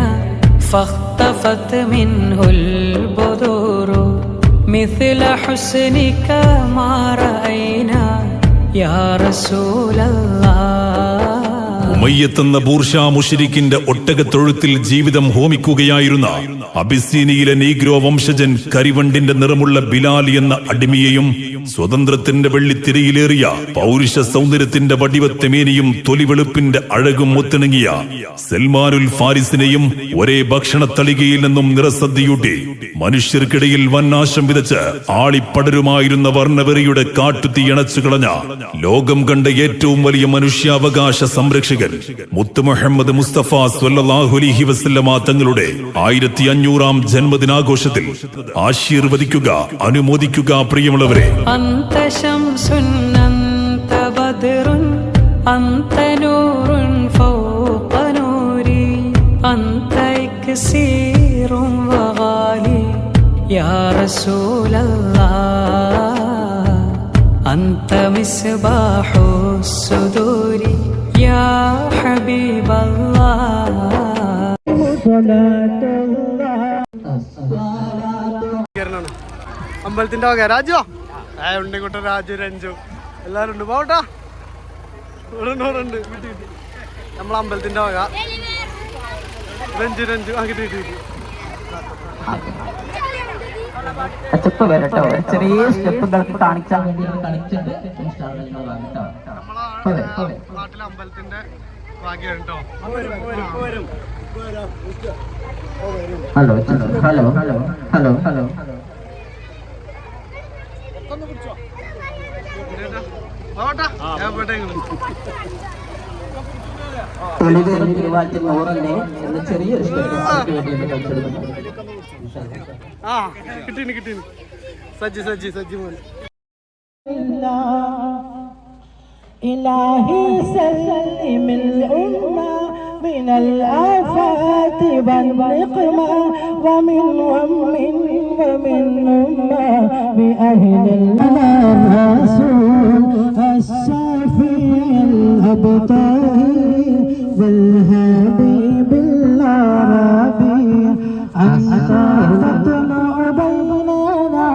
فاختفت منه البذور مثل حسنك ما رأينا يا رسول الله ഉമയ്യത്തെന്ന ബൂർഷാ മുശ്രിക്കിന്റെ ഒട്ടകത്തൊഴുത്തിൽ ജീവിതം ഹോമിക്കുകയായിരുന്ന അബിസീനിയിലെ നീഗ്രോ വംശജൻ കരിവണ്ടിന്റെ നിറമുള്ള ബിലാൽ എന്ന അടിമയെയും സ്വതന്ത്രത്തിന്റെ വെള്ളിത്തിരയിലേറിയ പൗരുഷ സൗന്ദര്യത്തിന്റെ വടിവത്തെമേനിയും തൊലിവെളുപ്പിന്റെ അഴകും ഒത്തിണങ്ങിയ സൽമാനുൽ ഫാരിസിനെയും ഒരേ ഭക്ഷണത്തളികയിൽ നിന്നും നിറസദ്യയൂട്ടി മനുഷ്യർക്കിടയിൽ വന്നാശം വിതച്ച് ആളിപ്പടരുമായിരുന്ന വർണ്ണവെറിയുടെ കാട്ടുതീ അണച്ചു കളഞ്ഞ ലോകം കണ്ട ഏറ്റവും വലിയ മനുഷ്യാവകാശ സംരക്ഷകൻ മുത്ത് മുഹമ്മദ് മുസ്തഫ സ്വല്ലല്ലാഹു അലൈഹി വസല്ലമ തങ്ങളുടെ 1500-ാം ജന്മദിനാഘോഷത്തിൽ ആശീർവദിക്കുക, അനുമോദിക്കുക പ്രിയമുള്ളവരെ. أنت شمس أنت بدر أنت نور فوق نوري أنت إكسير وغالي يا رسول الله أنت مصباح الصدور يا حبيب الله صلاة الله അമ്പലത്തിന്റെ വക രാജു ഉണ്ണിക്കുട്ടൻ രാജു രഞ്ജു എല്ലാരും ഉണ്ട് പോട്ടാ ഉണ്ട് നമ്മളെ അമ്പലത്തിന്റെ വക രഞ്ജു ആ കിട്ടി സ്റ്റെപ്പ് വരട്ടോ, ചെറിയ സ്റ്റെപ്പുകൾക്ക് കാണിക്കാൻ വേണ്ടിയാണ് കളിച്ചിട്ട് നിങ്ങൾ വാങ്ങിട്ടോ. നാട്ടിലെ അമ്പലത്തിന്റെ ഭാഗ്യമാണ് കേട്ടോ. Hello hello hello hello hello തെളിവേറി തിരുവാറ്റിൽ നൂറല്ലേ എന്ന ചെറിയൊരു സ്റ്റെപ്പ് വേണ്ടിയാണ് കളിച്ചെടുക്കുന്നത്. ആ കിട്ടീന് സജ്ജി മോൻ. إلهي سلم الأمة من الآفات والنقمة ومن ومن أمة بأهل الرسول الشافي الأبطال والحبيب العربي أنت تطلع بيننا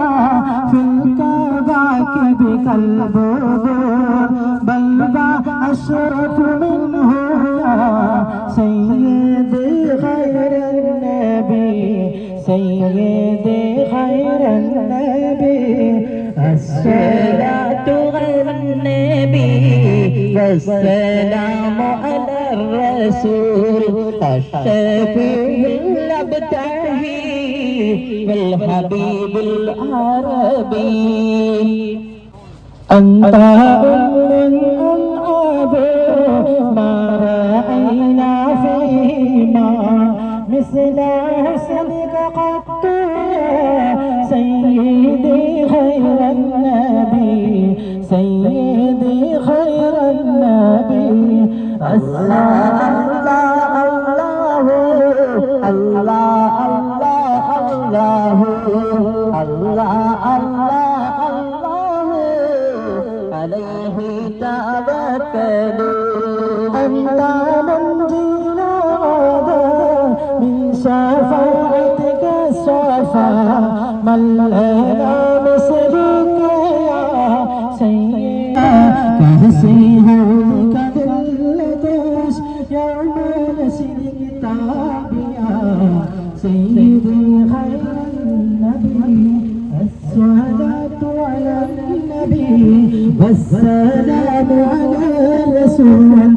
في الكواكب كالبدور بل أشرف منه يا سيدي خير النبي سيدي خير النبي الصلاة غير النبي والسلام على الرسول الشفيع الأبتهي والحبيب العربي أنت أم أبو ما رأينا فيهما مثل حسنك قط يا سيدي خير النبي سيدي خير النبي الله الله الله الله الله الله عليه توكلوا أنت منجينا غدا من شفاعتك الصفا من لنا مثلك يا سيدنا كهسيها كذلتش يوم نسلك تابيا سيدي خير النبي الصلاة على النبي والسلام على الرسول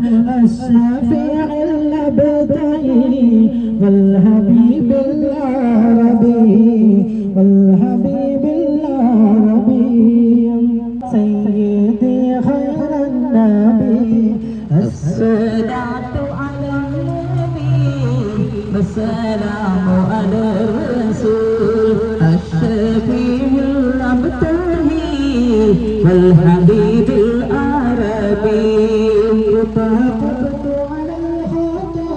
الشفيع الأبتهي والحبيب العربي والحبيب العربي سيدي خير النبي الصلاة على النبي والسلام على الرسول الشفيع الأبتهي والحبيب العربي طاقت على الهدى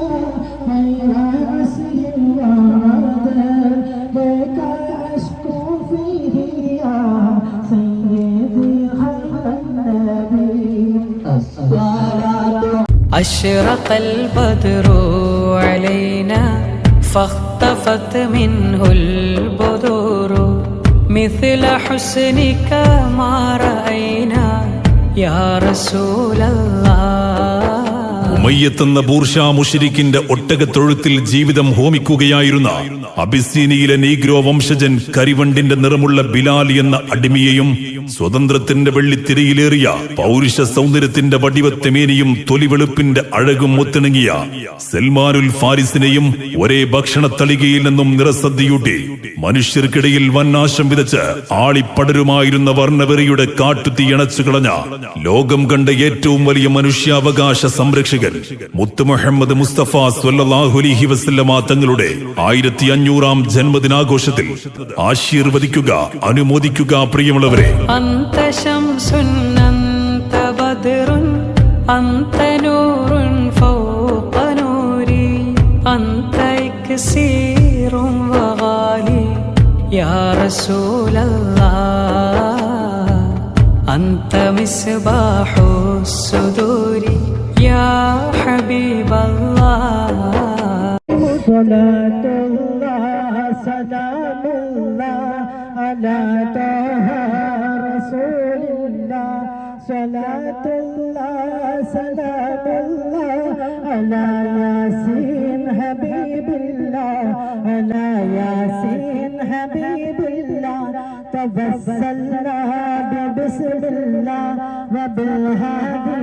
غير عسر وعدى بك أشكو فيه يا سيدي خير النبي الصلاة. أشرق البدر علينا فاختفت منه البذور مثل حسنك ما رأينا يا رسول الله. ഉമയ്യത്തെന്ന ബൂർഷാ മുശ്രിക്കിന്റെ ഒട്ടകത്തൊഴുത്തിൽ ജീവിതം ഹോമിക്കുകയായിരുന്ന അബിസീനിയിലെ നീഗ്രോ വംശജൻ കരിവണ്ടിന്റെ നിറമുള്ള ബിലാൽ എന്ന അടിമയെയും സ്വതന്ത്രത്തിന്റെ വെള്ളിത്തിരയിലേറിയ പൗരുഷ സൗന്ദര്യത്തിന്റെ വടിവത്തെമേനിയും തൊലിവെളുപ്പിന്റെ അഴകും ഒത്തിണങ്ങിയ സൽമാനുൽ ഫാരിസിനെയും ഒരേ ഭക്ഷണത്തളികയിൽ നിന്നും നിറസദ്യയൂട്ടി മനുഷ്യർക്കിടയിൽ വന്നാശം വിതച്ച് ആളിപ്പടരുമായിരുന്ന വർണ്ണവെറിയുടെ കാട്ടുതീ അണച്ചു കളഞ്ഞ ലോകം കണ്ട ഏറ്റവും വലിയ മനുഷ്യാവകാശ സംരക്ഷകൻ മുത്ത് മുഹമ്മദ് മുസ്തഫ സ്വല്ലല്ലാഹു അലൈഹി വസല്ലമ തങ്ങളുടെ 1500-ാം ജന്മദിനാഘോഷത്തിൽ ആശീർവദിക്കുക, അനുമോദിക്കുക പ്രിയമുള്ളവരെ. أنت شمس أنت بدر أنت نور فوق نوري أنت إكسير وغالي يا رسول الله أنت مصباح الصدور يا حبيب الله. صلاة الله سلام الله على طه رسول الله صلاة الله سلام الله على ياسين حبيب الله على ياسين حبيب الله توسلنا ببسم الله وبالهادي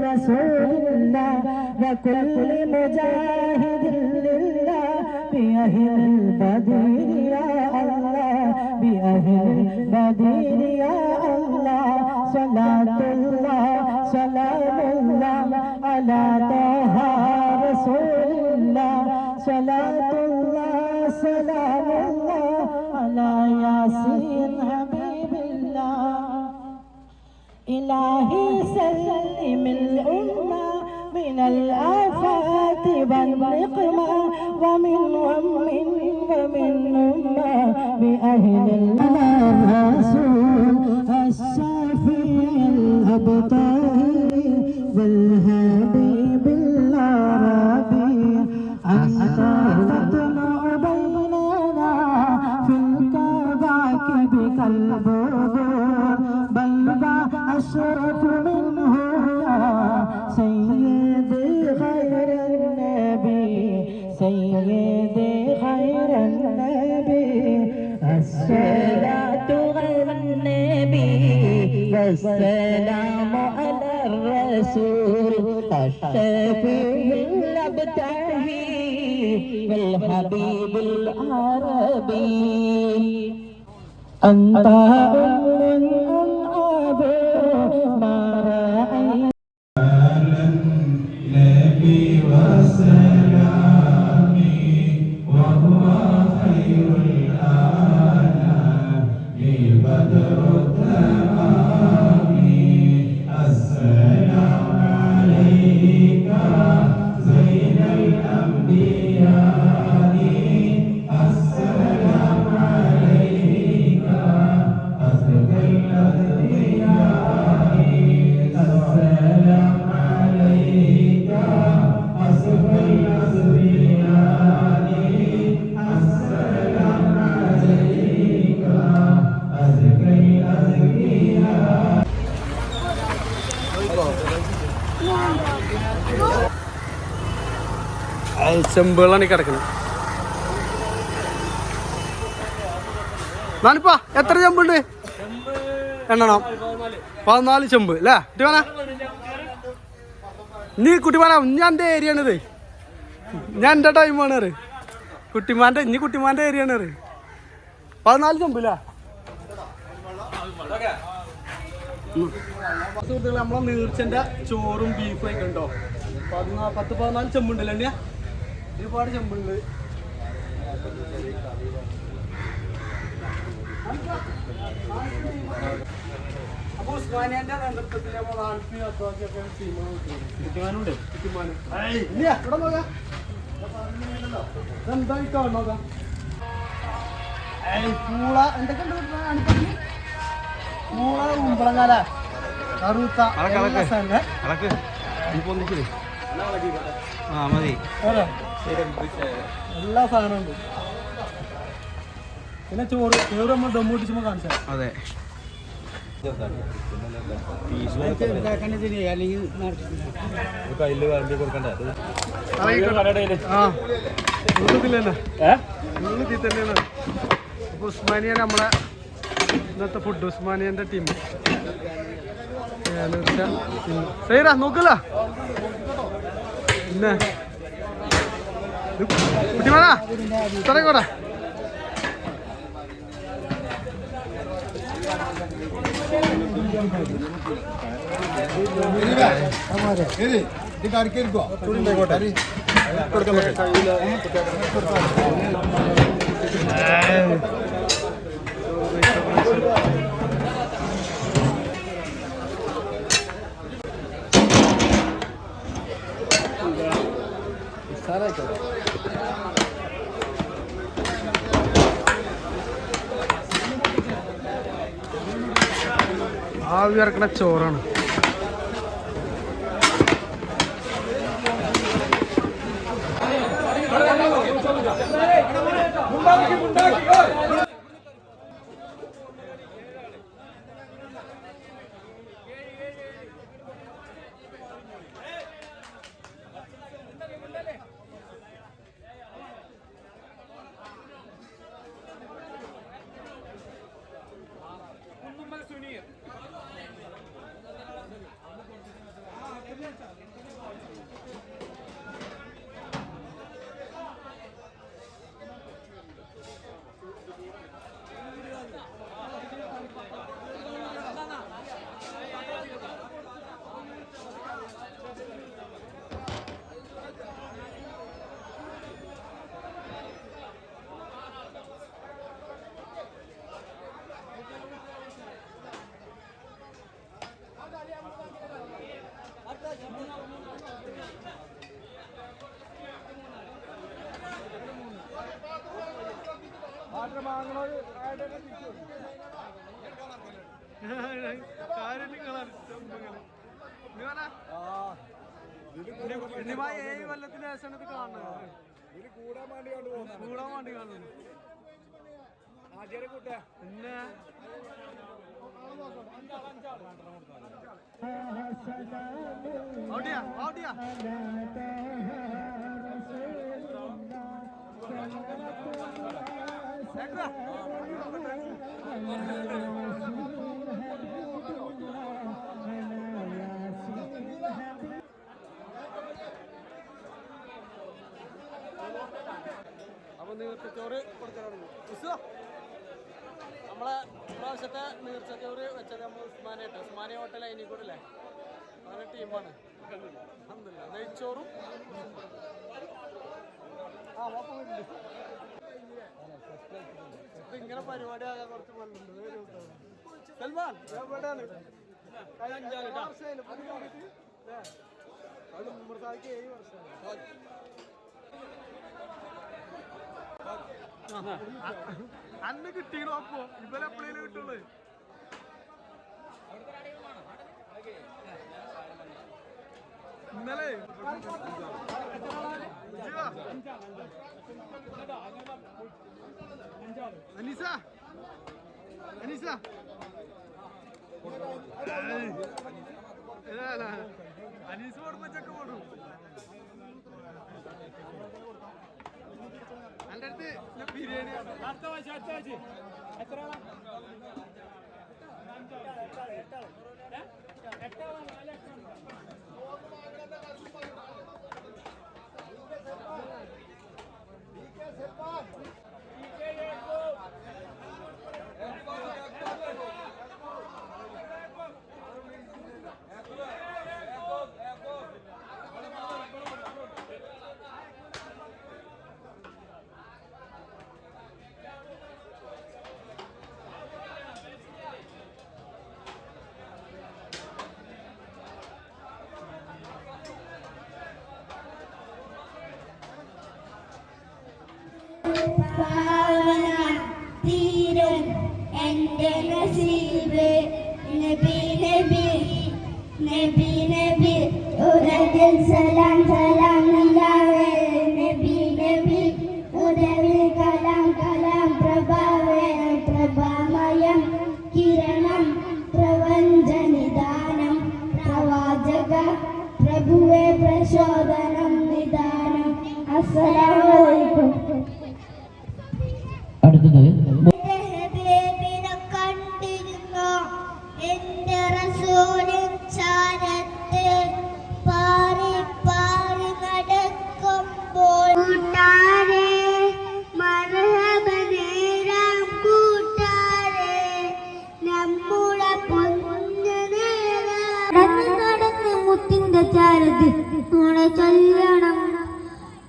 رسول الله وكل مجاهد لله بأهل البديل يا الله بأهل البديل يا الله صلاة الله سلام الله على طه رسول الله صلاة الله سلام الله على ياسين حبيب الله إلهي سلم الأمة من الآفات والنقمة ومن ومن أمة بأهل الرسول الشافي الأبطال والهادي بالعربي أنت تطلع بيننا في الكواكب كالبدور بل أشرف منه يا سيدي خير النبي سيدي خير النبي الصلاة على النبي والسلام على الرسول الشفيع الأبتهي والحبيب العربي أنت أم أبو ما رأيت نبي وسلامي وهو خير الآلام بدر التمام السلام عليك زين الأنبياء السلام عليك أزكى الأنبياء السلام عليك أزكى الأنبياء السلام عليك أزكى الأنبياء. ചെമ്പുകളാണ് ഈ കിടക്കുന്നത്. നാണിപ്പാ എത്ര ചെമ്പുണ്ട്? എണ്ണണം 14 ചെമ്പ് അല്ലേ കുട്ടിമാന? നീ കുട്ടിമാന ഞാൻ എൻ്റെ ഏരിയ ആണിത്, ഞാൻ എൻ്റെ ടൈമാണ് അറിയ കുട്ടിമാൻ്റെ ഇനി കുട്ടിമാൻ്റെ ഏരിയ ആണ് അറിയ 14 ചെമ്പ് അല്ലേ സുഹൃത്തുക്കളെ. നമ്മളെ നീർച്ചൻ്റെ ചോറും ബീഫും ഒക്കെ ഉണ്ടോ? 14 ചെമ്പുണ്ടല്ലോ എണ്ണിയ, ഒരുപാട് ചെമ്പുണ്ട്. അപ്പൊ ഉസ്മാനിയന്റെ നേതൃത്വത്തിൽ നമ്മൾ എന്തായി കാണോക്കാം പൂള എന്തൊക്കെ ഉണ്ട്? പൂള ഉമ്പളങ്ങാല കറുത്ത എല്ലാ സാധനവും ഉണ്ട്. പിന്നെ ചോറ് നമ്മൾ ദം പൊട്ടിച്ചുമ്പോ കാണിച്ചാൽ അതെ. ഉസ്മാനിയ നമ്മളെ ഇന്നത്തെ ഫുഡ് ഉസ്മാനിയന്റെ ടീം സൈറാ നോക്കല്ല. പിന്നെ കുട്ടിമാനാ ഇത്രയോടെ ആവി ഇറക്കണ ചോറാണ്. കൊല്ലത്തിന് ശേഷം ഇത് കാണുന്നത് കൂടാൻ വേണ്ടി കാണുന്നു പിന്നെ ഓടിയാ അപ്പൊ നീർച്ചോറ് കൊടുക്കാറുണ്ട് നമ്മളെ പ്രാവശ്യത്തെ നീർച്ചോറ് വെച്ചത് നമ്മൾ ഉസ്മാനിയ ഹോട്ടൽ അയിനിക്കൂടല്ലേ അങ്ങനെ ടീമാണ് നെയ്ച്ചോറും ഇങ്ങനെ പരിപാടി ആകാൻ കുറച്ച് പല്ലുണ്ട് സൽമാൻ എവിടെയാണ് അത് 7 വർഷമായി അന്ന് കിട്ടിയോ അപ്പൊ ഇവരെപ്പോഴേലും കിട്ടുള്ളൂ ഇന്നലെ അനീസ അനീസ് ഓർമ്മച്ചൊക്കെ പോടും എൻ്റെ അടുത്ത് ബിരിയാണി അടുത്ത ആഴ്ച എത്ര തീരും എൻ്റെ നസീബ് നബി നബി നബി നബി ഉറദിൽ സലാം സലാം നിലാവേ നബി നബി ഉദവിൽ കലാം കലാം പ്രഭാവേ പ്രഭാമയം കിരണം പ്രപഞ്ചനിദാനം പ്രവാചക പ്രഭുവേ പ്രചോദനം നിദാനം അസ്സലാമു അലൈക്കും. കണ്ടിരുന്നു എന്റെ റസൂലിൻ ചാരത്ത് പാറി പാറി നടക്കുമ്പോൾ കൂട്ടാരെ മർഹബനേരാം കൂട്ടാരെ നമ്മുടെ പൊന്നു നടന്ന് മുത്തിന്റെ ചാരത്ത് നോടെ ചൊല്ലണം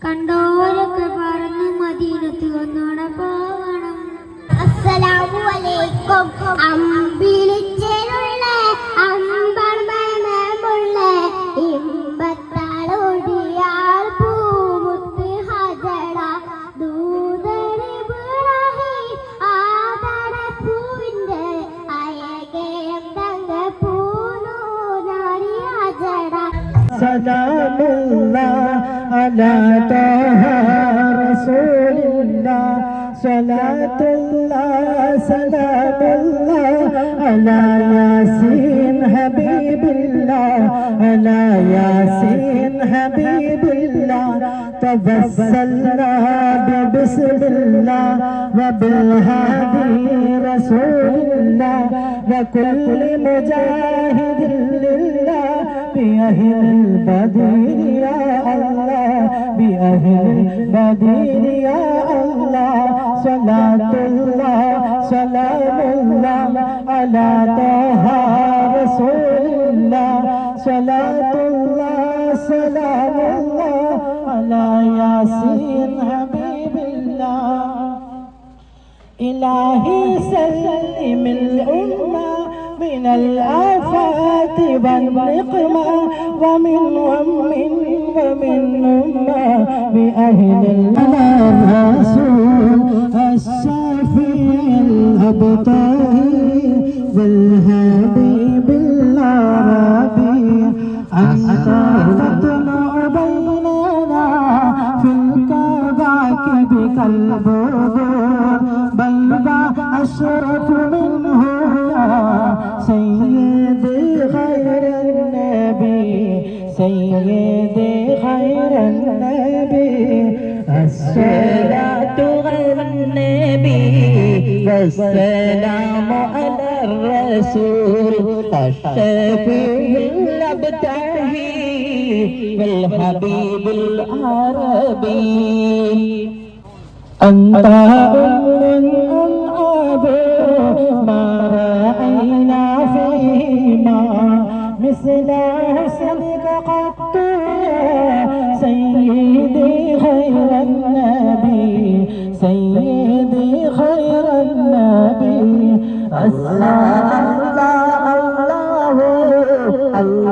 കണ്ടോരൊക്കെ പറഞ്ഞ് മദീനത്ത് ഒന്നോടെ പോകണം. അസ്സലാമു അലൈക്കും. അമ്പിളിച്ചേരുള്ള അമ്പർമമുള്ള ഇമ്പത്താളോടിയാൾ പൂമുത്ത് ഹജറ ദൂതരി ബുറഹി ആദര പൂവിന്റെ അയകേയം തങ്ക പൂനോ നാരി ഹജറ. സലാമുല്ലാ അലാ തഹ റസൂലില്ലാ സ്വലാത്തുല്ലാ സലാമുല്ലാ അലാ യാസീൻ ഹബീബില്ലാ അലാ യാസീൻ ഹബീബില്ലാ തവസ്സൽനാ ബിബിസ്മില്ലാ വബിൽഹാദി റസൂലില്ലാ വകുല്ലി മുജാഹിദിൻ ലില്ലാ بأهل البدير يا الله بأهل البدير يا الله صلاة الله سلام الله على طه رسول الله صلاة الله سلام الله على ياسين حبيب الله إلهي سلم الأمة من الآفات والنقمة ومن ومن أمة بأهل الرسول الشافي الأبطال والحبيب العربي أنت تطلع بيننا في الكواكب كالبدور بل أشرف منه يا سيدي خير النبي سيدي خير النبي الصلاة على النبي والسلام على الرسول الشفيع الأبتهي والحبيب العربي أنت أم أبو ما رأينا فيهما مثل حسنك قط سيدي خير النبي سيدي خير النبي الله الله الله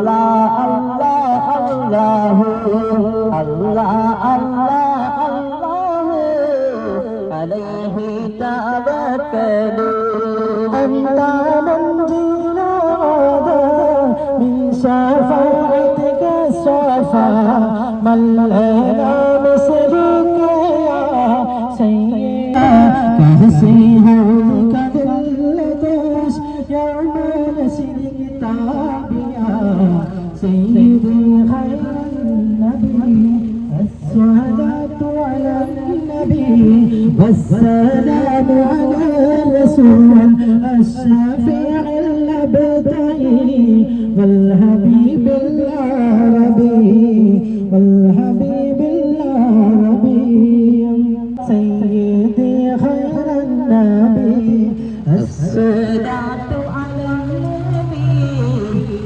الله الله الله عليه توكلوا أنت منجينا من شفاعتك الشفاعة من لنا مثلك يا سيدنا كهسيها كذلتش يوم نسلك تابعا سيدي خير النبي الصلاة على النبي والسلام على الرسول الشفيع الأبتهي والحبيب العربي والحبيب العربي سيدي خير النبي الصلاة على النبي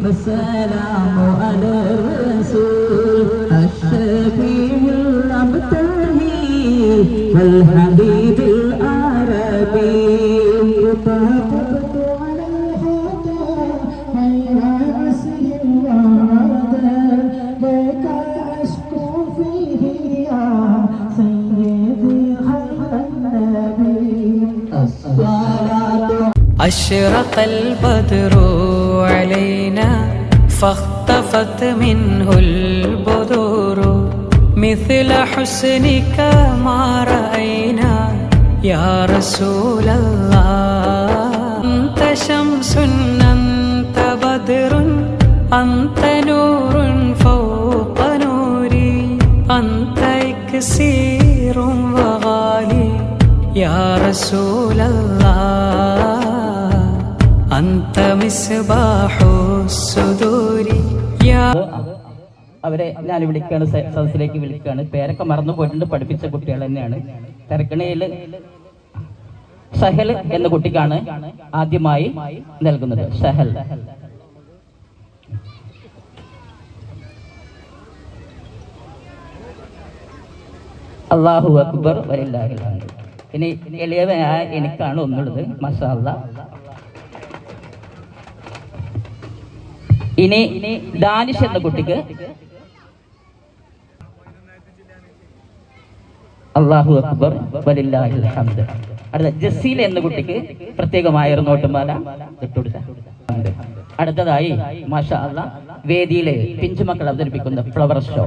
والسلام على الرسول الشفيع الأبتهي والحبيب العربي طبقت على الهدى خير أسر وعدى بك أشكو فيه يا سيدي خير النبي الصلاة أشرق البدر علينا فاختفت منه البدور مثل حسنك ما رأينا يا رسول الله أنت شمس أنت بدر أنت نور فوق نوري أنت إكسير وغالي يا رسول الله أنت مصباح الصدور يا അവരെ ഞാൻ വിളിക്കുകയാണ്, സദസ്സിലേക്ക് വിളിക്കുകയാണ്. പേരൊക്കെ മറന്നു പോയിട്ടുണ്ട്, പഠിപ്പിച്ച കുട്ടികൾ തന്നെയാണ്. തെരക്കണയിൽ ഷഹൽ എന്ന കുട്ടിക്കാണ് ആദ്യമായി നൽകുന്നത്. ഷഹൽ. അല്ലാഹു അക്ബർ വലില്ലാഹിൽ ഹംദ്. ഇനി എളിയവനായ എനിക്കാണ് ഒന്നുള്ളത്. മാഷാ അല്ലാഹ്. ഇനി ദാനിഷ് എന്ന കുട്ടിക്ക് അല്ലാഹു അക്ബർ വലില്ലാഹിൽ ഹംദ്. അടുത്ത ജസീൽ എന്ന കുട്ടിക്ക് പ്രത്യേകമായ ഒരു നോട്ടുമാല ഇട്ടുകൊടുത്ത. അടുത്തതായി മാഷാ അല്ലാഹ് വേദിയിലെ പിഞ്ചുമക്കൾ അവതരിപ്പിക്കുന്ന ഫ്ലവർ ഷോ.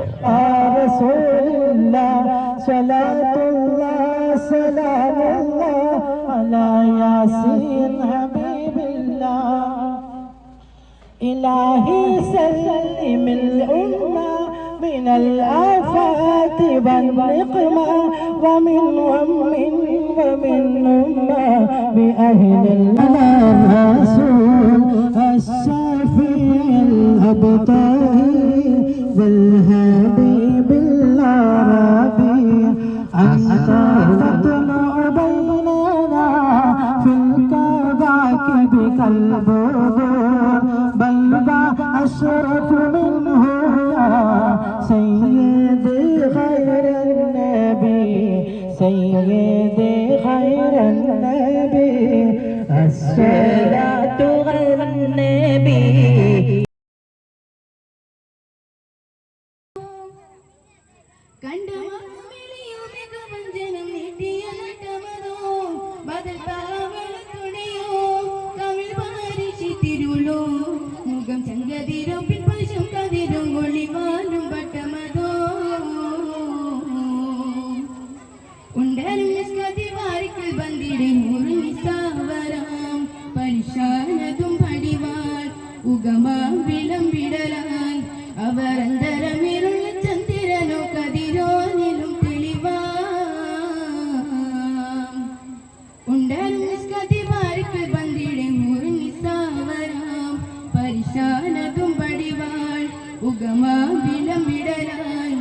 إلهي سلم الأمة من الآفات والنقمة ومن ومن أمة بأهل الرسول الشافي الأبطال والحبيب العربي أنت تطلع بيننا في الكواكب كالبدور بل أشرف منه يا سيدي خير النبي سيدي خير النبي الصلاة على النبي കണ്ടു വിളമ്പിടലാൻ അവരന്തരമിരുള്ള ചന്ദ്രനോ കതിരോനിലും തെളിവാം ഉണ്ടാലും നിസ്കതിമാർക്ക് ബന്ധിടെ മുറിഞ്ഞിസാവരാം പരിശാനതും പടിവാൾ ഉഗമാ വിളമ്പിടലാൻ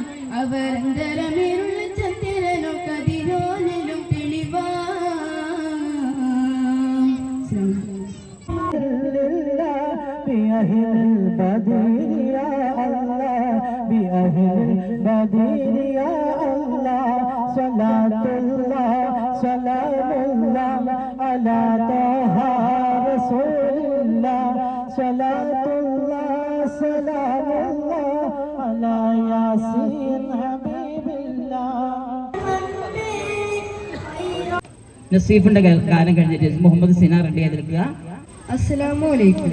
അവരന്തരമിരുള്ള ചന്ദ്രനോ കതിരോനിലും തെളിവാം. بأهل البديل يا الله بأهل البديل يا الله صلاة الله سلام الله على طه رسول الله صلاة الله سلام الله على ياسين حبيب الله. നസീഫിന്റെ ഗാനം കഴിഞ്ഞിട്ട് മുഹമ്മദ് സിനാർ റെഡി ചെയ്തെടുക്കുക. അസ്സലാമലൈക്കും.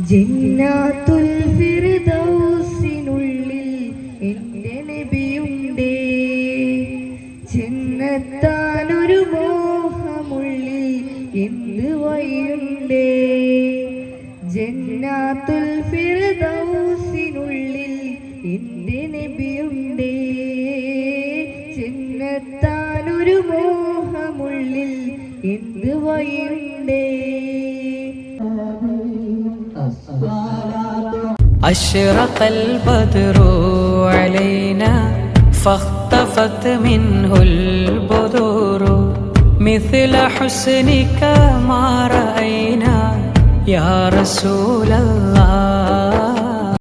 ജന്നാത്തുൽ ഫിർദൗസിനുള്ളിൽ എൻ്റെ നബിയുണ്ടേ, ചെന്നെത്താനൊരു മോഹമുള്ളിൽ എന്ത് വഴിയുണ്ടേ. ജന്നാത്തുൽ ഫിർദൗസിനുള്ളിൽ എൻ്റെ നബിയുണ്ടേ, ചെന്നെത്താനൊരു മോഹമുള്ളിൽ എന്ത് വഴിയുണ്ടേ. أشرق البدر علينا فاختفت منه البدور مثل حسنك ما رأينا يا رسول الله